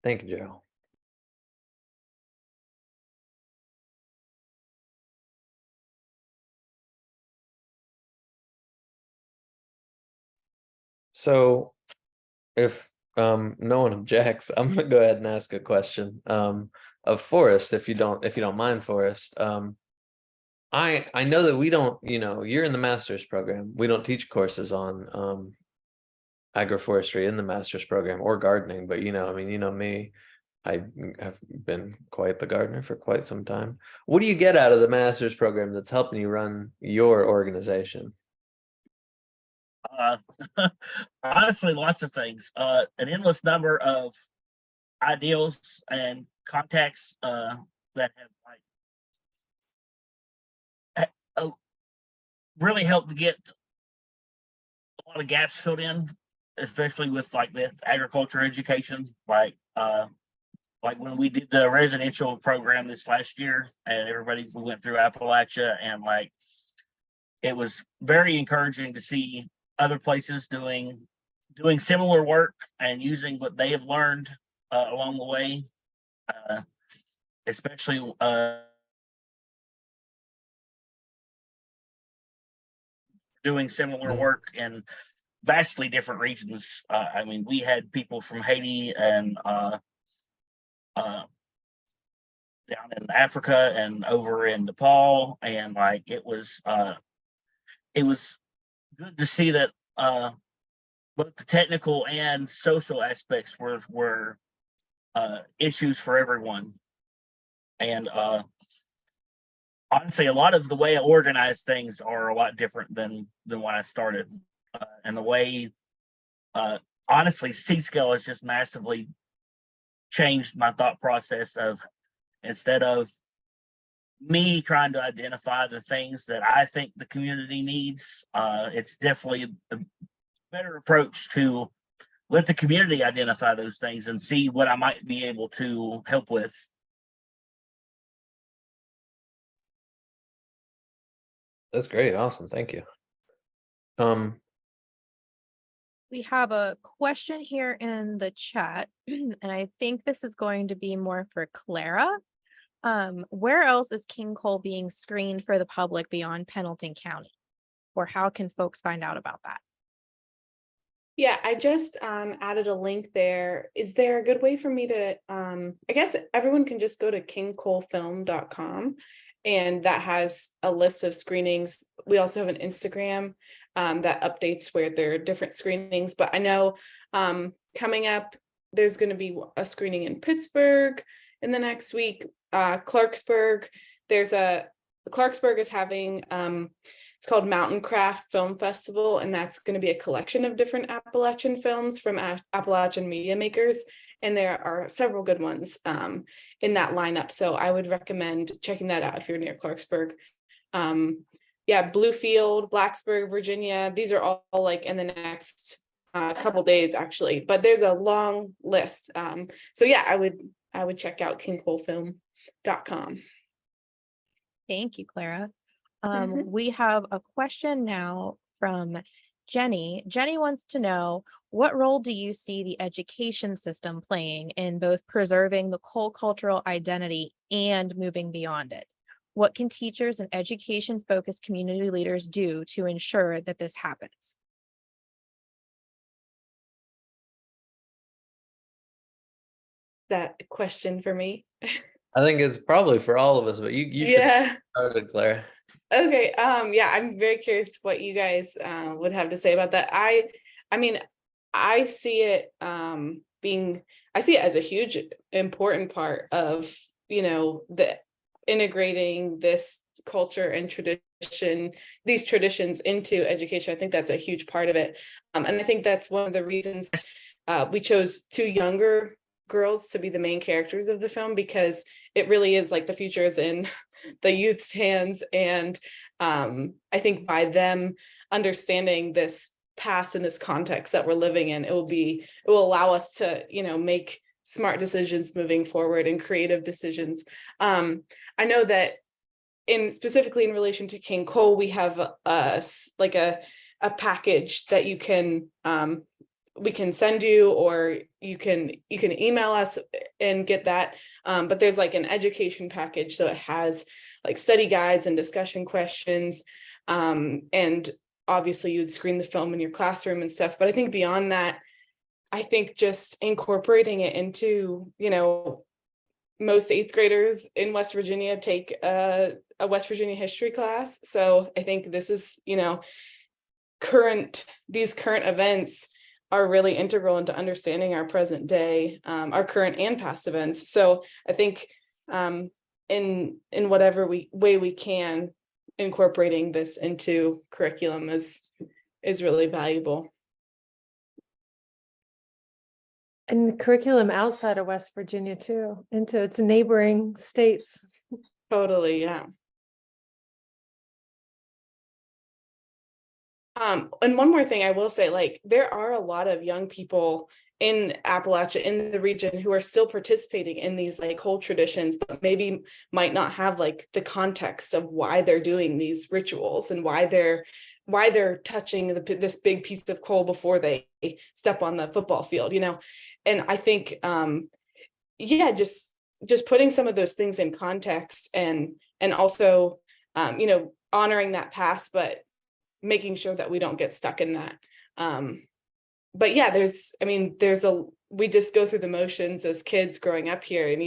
Thank you, Joe. So if no one objects, I'm gonna go ahead and ask a question of Forrest, if you don't mind, Forrest. I know that we don't, you're in the master's program. We don't teach courses on agroforestry in the master's program or gardening, but me, I have been quite the gardener for quite some time. What do you get out of the master's program that's helping you run your organization? Uh, honestly, lots of things. An endless number of ideals and contacts that have really helped to get a lot of gaps filled in, especially with agriculture education. Like when we did the residential program this last year, and we went through Appalachia, and it was very encouraging to see other places doing similar work and using what they have learned along the way, especially doing similar work in vastly different regions. I mean, we had people from Haiti and down in Africa and over in Nepal, and it was good to see that both the technical and social aspects were issues for everyone. And honestly, a lot of the way I organize things are a lot different than when I started, and the way honestly C-Scale has just massively changed my thought process of, instead of me trying to identify the things that I think the community needs, it's definitely a better approach to let the community identify those things and see what I might be able to help with. That's great. Awesome. Thank you. We have a question here in the chat, and I think this is going to be more for Clara. Where else is King Coal being screened for the public beyond Pendleton County? Or how can folks find out about that? Yeah, I just added a link there. Is there a good way for me to, I guess everyone can just go to kingcoalfilm.com, and that has a list of screenings. We also have an Instagram that updates where there are different screenings, but I know coming up, there's going to be a screening in Pittsburgh in the next week. Clarksburg is having it's called Mountain Craft Film Festival, and that's going to be a collection of different Appalachian films from Appalachian media makers, and there are several good ones in that lineup, so I would recommend checking that out if you're near Clarksburg. Bluefield, Blacksburg, Virginia, these are all in the next couple days actually, but there's a long list. So yeah, I would check out kingcoalfilm.com. Thank you, Clara. Mhm. We have a question now from Jenny. Jenny wants to know, what role do you see the education system playing in both preserving the coal cultural identity and moving beyond it? What can teachers and education-focused community leaders do to ensure that this happens? That question for me? I think it's probably for all of us, but you should start it, Clara. Okay. Yeah, I'm very curious what you guys would have to say about that. I mean, I see it I see it as a huge important part of, the integrating this culture and these traditions into education. I think that's a huge part of it. And I think that's one of the reasons we chose two younger girls to be the main characters of the film, because it really is the future is in the youth's hands. And I think by them understanding this past and this context that we're living in, it will allow us to, make smart decisions moving forward and creative decisions. I know that specifically in relation to King Coal, we have a package that you can we can send you, or you can email us and get that. But there's an education package, so it has study guides and discussion questions, and obviously you would screen the film in your classroom and stuff. But I think beyond that, I think just incorporating it into most 8th graders in West Virginia take a West Virginia history class. So I think this is, you know, these current events are really integral into understanding our present day, our current and past events. So I think in whatever way we can, incorporating this into curriculum is really valuable. And curriculum outside of West Virginia too, into its neighboring states. Totally, yeah. And one more thing I will say, like, there are a lot of young people in Appalachia, in the region, who are still participating in these like whole traditions, but maybe might not have like the context of why they're doing these rituals and why they're touching this big piece of coal before they step on the football field, you know. And I think yeah, just putting some of those things in context, and also you know, honoring that past, but making sure that we don't get stuck in that. But yeah, we just go through the motions as kids growing up here, and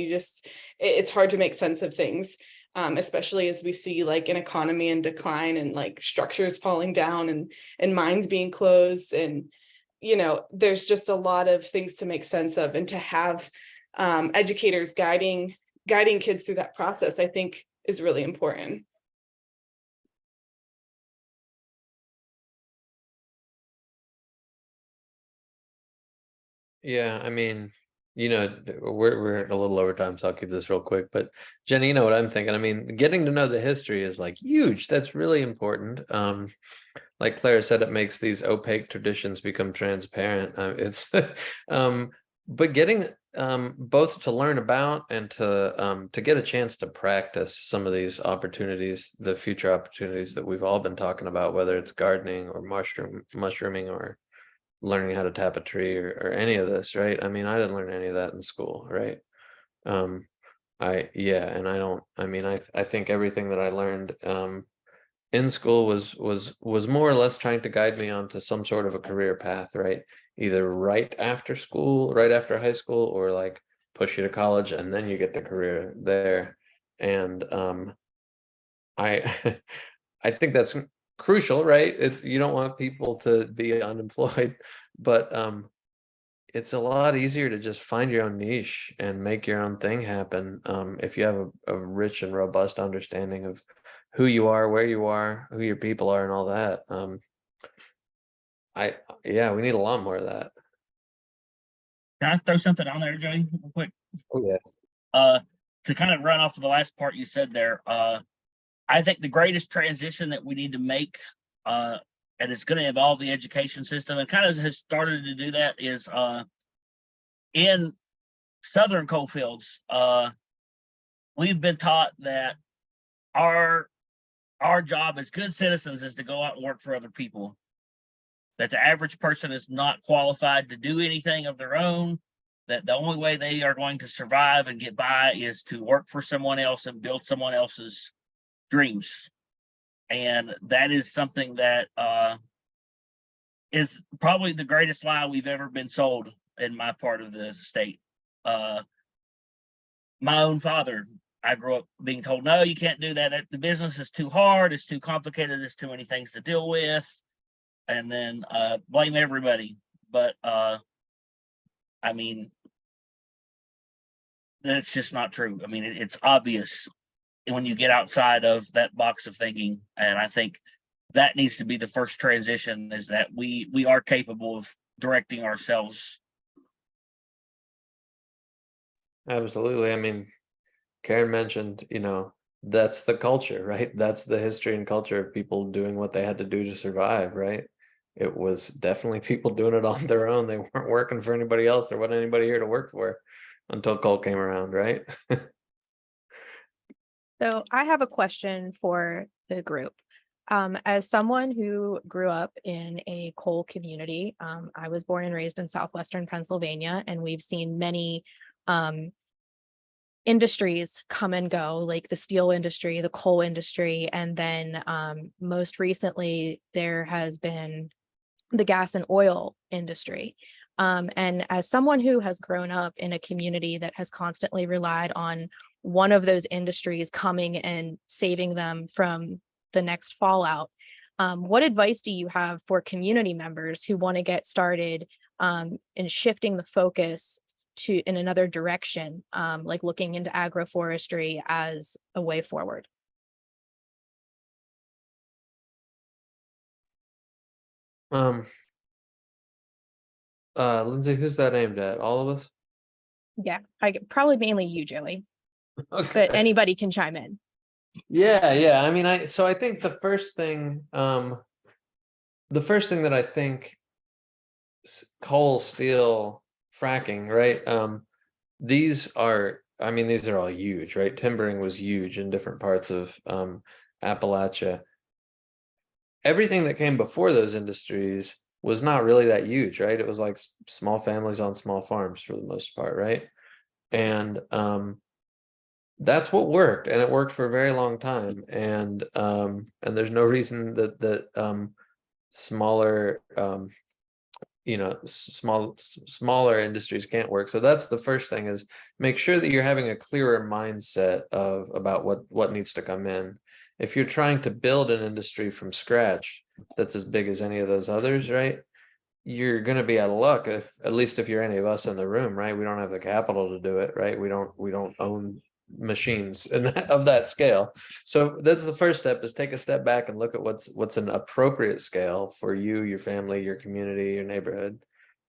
it's hard to make sense of things, especially as we see like an economy in decline and like structures falling down and mines being closed. And, you know, there's just a lot of things to make sense of, and to have educators guiding kids through that process, I think is really important. Yeah, I mean, you know, we're a little over time, so I'll keep this real quick. But Jenny, you know what I'm thinking? I mean, getting to know the history is like huge. That's really important. Like Clara said, it makes these opaque traditions become transparent. But getting both to learn about and to get a chance to practice some of these opportunities, the future opportunities that we've all been talking about, whether it's gardening or mushrooming or learning how to tap a tree or any of this, right? I mean, I didn't learn any of that in school, right? I think everything that I learned in school was more or less trying to guide me onto some sort of a career path, right? Either right after school, right after high school, or like push you to college and then you get the career there. And I I think that's crucial, right? You don't want people to be unemployed, but it's a lot easier to just find your own niche and make your own thing happen if you have a rich and robust understanding of who you are, where you are, who your people are, and all that. We need a lot more of that. Can I throw something on there, Joey, real quick? Oh yeah. To kind of run off of the last part you said there, I think the greatest transition that we need to make, and it's going to involve the education system, and kind of has started to do that, is in southern coal fields. We've been taught that our job as good citizens is to go out and work for other people, that the average person is not qualified to do anything of their own, that the only way they are going to survive and get by is to work for someone else and build someone else's dreams. And that is something that is probably the greatest lie we've ever been sold in my part of the state. My own father, I grew up being told, no, you can't do that. The business is too hard. It's too complicated. There's too many things to deal with. And then blame everybody. But I mean, that's just not true. I mean, it's obvious when you get outside of that box of thinking. And I think that needs to be the first transition, is that we are capable of directing ourselves. Absolutely. I mean, Karen mentioned, that's the culture, right? That's the history and culture of people doing what they had to do to survive, right? It was definitely people doing it on their own. They weren't working for anybody else. There wasn't anybody here to work for until coal came around, right? So I have a question for the group. As someone who grew up in a coal community, I was born and raised in southwestern Pennsylvania, and we've seen many industries come and go, like the steel industry, the coal industry, and then most recently there has been the gas and oil industry. And as someone who has grown up in a community that has constantly relied on one of those industries coming and saving them from the next fallout, what advice do you have for community members who want to get started in shifting the focus in another direction, like looking into agroforestry as a way forward? Lindsay, who's that aimed at? All of us? Yeah, probably mainly you, Joey, Okay. but anybody can chime in. Yeah. I mean, I think the first thing that I think coal, steel, fracking, right? These are all huge, right? Timbering was huge in different parts of Appalachia. Everything that came before those industries was not really that huge, right? It was like small families on small farms for the most part, right? And that's what worked, and it worked for a very long time. And there's no reason that smaller smaller industries can't work. So that's the first thing, is make sure that you're having a clearer mindset about what needs to come in. If you're trying to build an industry from scratch that's as big as any of those others, right, you're going to be out of luck. At least if you're any of us in the room, right, we don't have the capital to do it, right? We don't own machines of that scale. So that's the first step, is take a step back and look at what's an appropriate scale for you, your family, your community, your neighborhood.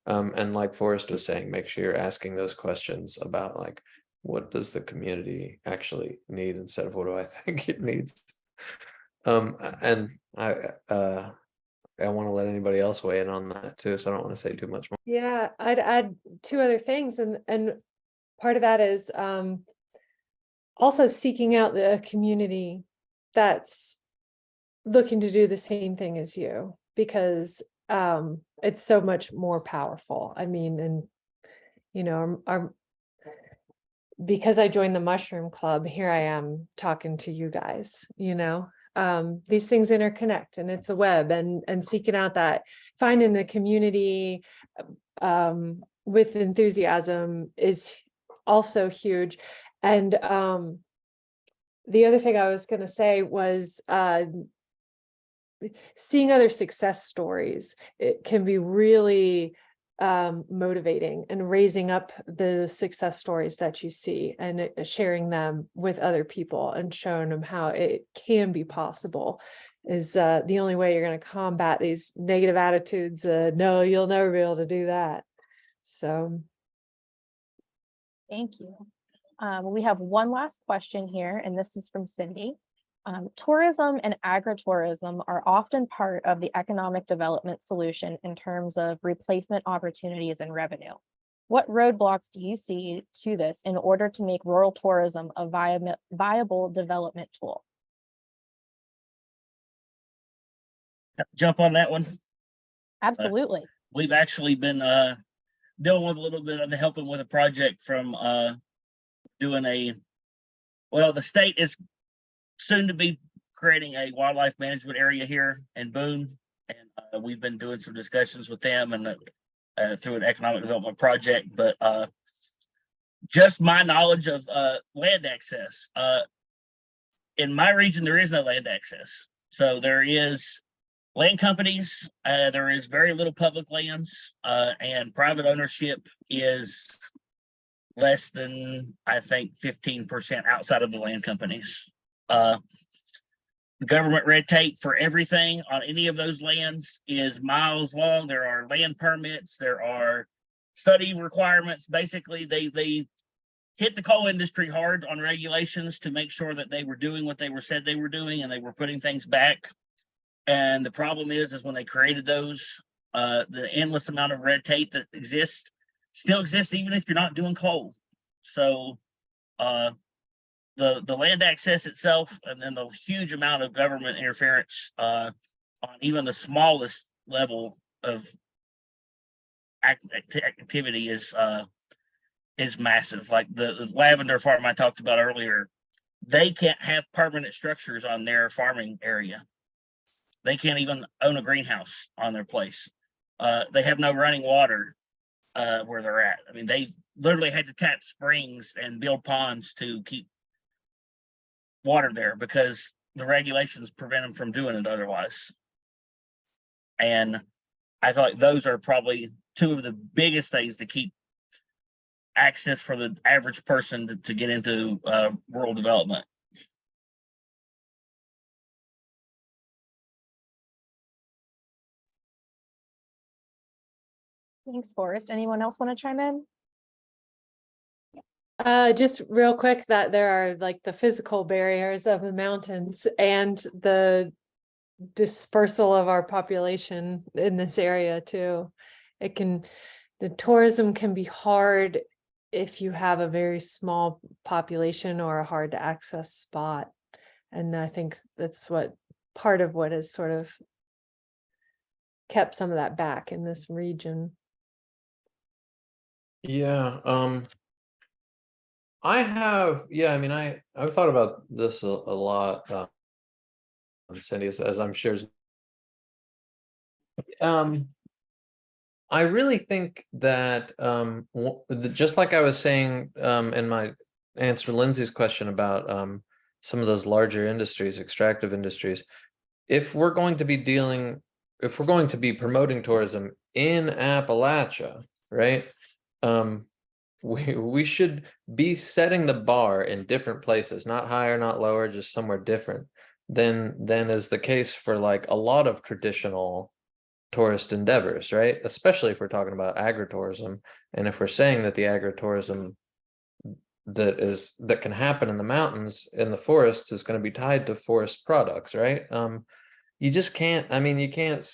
And like Forrest was saying, make sure you're asking those questions about, like, what does the community actually need, instead of what do I think it needs. And I want to let anybody else weigh in on that too, so I don't want to say too much more. Yeah, I'd add two other things, and part of that is also seeking out the community that's looking to do the same thing as you, because it's so much more powerful. I mean, and because I joined the Mushroom Club, here I am talking to you guys, these things interconnect, and it's a web, and seeking out that, finding a community with enthusiasm is also huge. And the other thing I was going to say was seeing other success stories. It can be really motivating, and raising up the success stories that you see, and sharing them with other people, and showing them how it can be possible is the only way you're going to combat these negative attitudes. No, you'll never be able to do that. So Thank you. We have one last question here, and this is from Cindy. Tourism and agritourism are often part of the economic development solution in terms of replacement opportunities and revenue. What roadblocks do you see to this in order to make rural tourism a viable development tool? Jump on that one. Absolutely. We've actually been dealing with a little bit of helping with a project from doing the state is soon to be creating a wildlife management area here in Boone, and we've been doing some discussions with them, and through an economic development project. But just my knowledge of land access, in my region there is no land access. So there is land companies, there is very little public lands, and private ownership is less than, I think, 15% outside of the land companies. Government red tape for everything on any of those lands is miles long. There are land permits, there are study requirements. Basically, they hit the coal industry hard on regulations to make sure that they were doing what they said they were doing, and they were putting things back. And the problem is when they created those, the endless amount of red tape that still exists, even if you're not doing coal. So the land access itself, and then the huge amount of government interference on even the smallest level of activity is massive. Like the lavender farm I talked about earlier, they can't have permanent structures on their farming area. They can't even own a greenhouse on their place. They have no running water. where they're at. I mean, they literally had to tap springs and build ponds to keep water there because the regulations prevent them from doing it otherwise. And I thought those are probably two of the biggest things to keep access for the average person to get into rural development. Thanks, Forrest. Anyone else want to chime in? Just real quick, that there are like the physical barriers of the mountains and the dispersal of our population in this area too. The tourism can be hard if you have a very small population or a hard to access spot. And I think that's part of what has sort of kept some of that back in this region. Yeah, I mean, I've thought about this a lot, Cindy, as I'm sure. I really think that just like I was saying in my answer to Lindsay's question about some of those larger industries, extractive industries, if we're going to be promoting tourism in Appalachia, right? We should be setting the bar in different places, not higher, not lower, just somewhere different than is the case for like a lot of traditional tourist endeavors, right? Especially if we're talking about agritourism, and if we're saying that the agritourism that can happen in the mountains, in the forest, is going to be tied to forest products, right? You just can't, I mean, you can't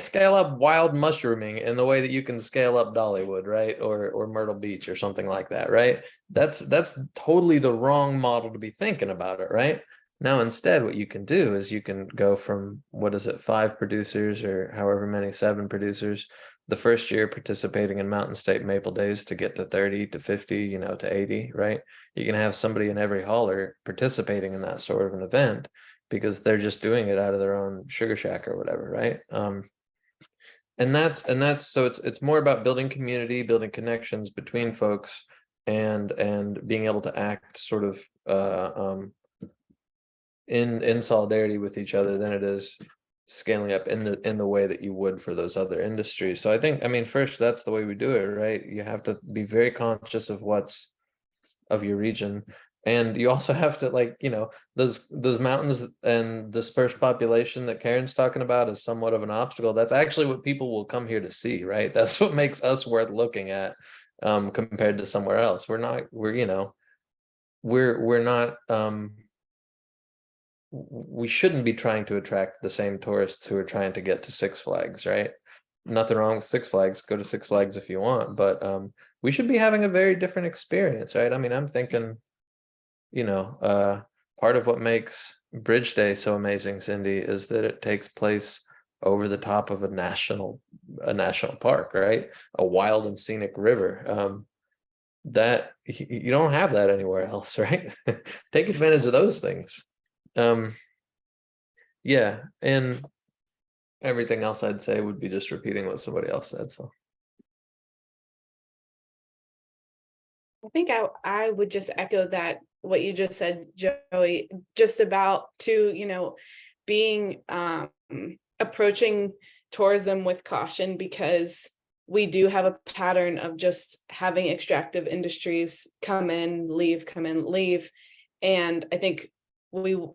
scale up wild mushrooming in the way that you can scale up Dollywood, right? Or Myrtle Beach or something like that, right? That's totally the wrong model to be thinking about it, right? Now, instead, what you can do is you can go from, 5 producers or however many, 7 producers, the first year participating in Mountain State Maple Days to get to 30 to 50, to 80, right? You can have somebody in every holler participating in that sort of an event, because they're just doing it out of their own sugar shack or whatever, right? And that's so it's more about building community, building connections between folks, and being able to act sort of in solidarity with each other than it is scaling up in the way that you would for those other industries. So I think, I mean, first, that's the way we do it, right? You have to be very conscious of what's of your region. And you also have to, like, those mountains and dispersed population that Karen's talking about is somewhat of an obstacle. That's actually what people will come here to see, right? That's what makes us worth looking at compared to somewhere else. We're not we shouldn't be trying to attract the same tourists who are trying to get to Six Flags, right? Nothing wrong with Six Flags. Go to Six Flags if you want, but we should be having a very different experience, right? I mean, I'm thinking, part of what makes Bridge Day so amazing, Cindy, is that it takes place over the top of a national park, right? A wild and scenic river. That you don't have that anywhere else, right? Take advantage of those things. Yeah, and everything else I'd say would be just repeating what somebody else said. So I think I would just echo that, what you just said, Joey, just about being approaching tourism with caution, because we do have a pattern of just having extractive industries come in, leave. And I think the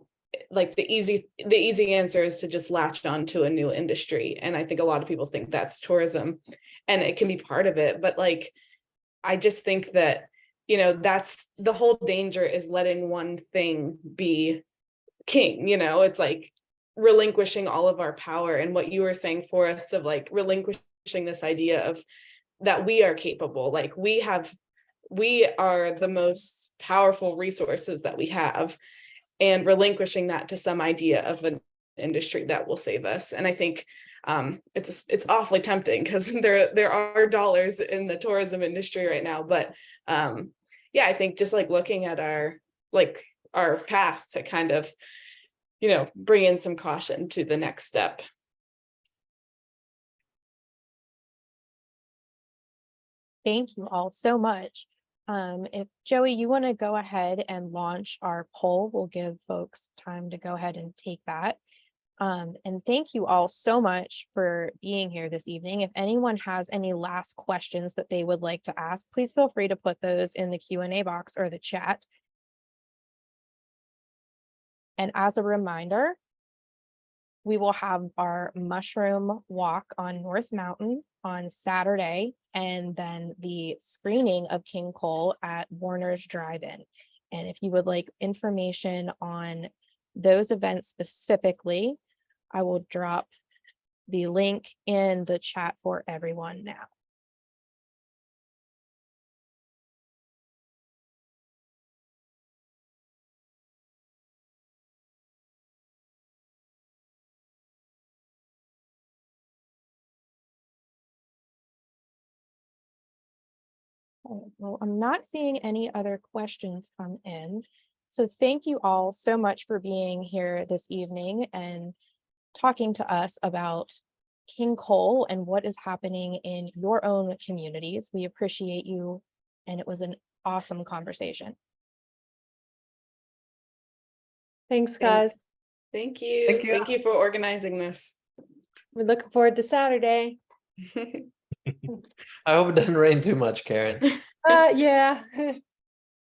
easy answer is to just latch on to a new industry. And I think a lot of people think that's tourism, and it can be part of it. But I just think that, that's the whole danger, is letting one thing be king. It's like relinquishing all of our power. And what you were saying, Forrest, of relinquishing this idea of that we are capable, we are the most powerful resources that we have, and relinquishing that to some idea of an industry that will save us. And I think it's awfully tempting, because there are dollars in the tourism industry right now. But I think just looking at our past to kind of bring in some caution to the next step. thank you all so much. If Joey, you want to go ahead and launch our poll, we'll give folks time to go ahead and take that. And thank you all so much for being here this evening. If anyone has any last questions that they would like to ask, please feel free to put those in the Q&A box or the chat. And as a reminder, we will have our mushroom walk on North Mountain on Saturday, and then the screening of King Cole at Warner's Drive-In. And if you would like information on those events specifically, I will drop the link in the chat for everyone now. Well, I'm not seeing any other questions come in. So thank you all so much for being here this evening and talking to us about King Cole and what is happening in your own communities. We appreciate you, and it was an awesome conversation. Thanks, guys. Thank you. Thank you. Thank you for organizing this. We're looking forward to Saturday. I hope it doesn't rain too much, Karen. Yeah.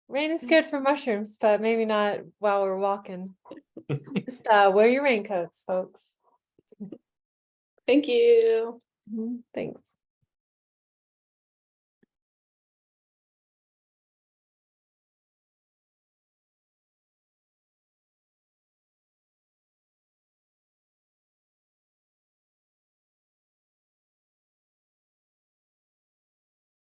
Rain is good for mushrooms, but maybe not while we're walking. Just wear your raincoats, folks. Thank you. Thanks.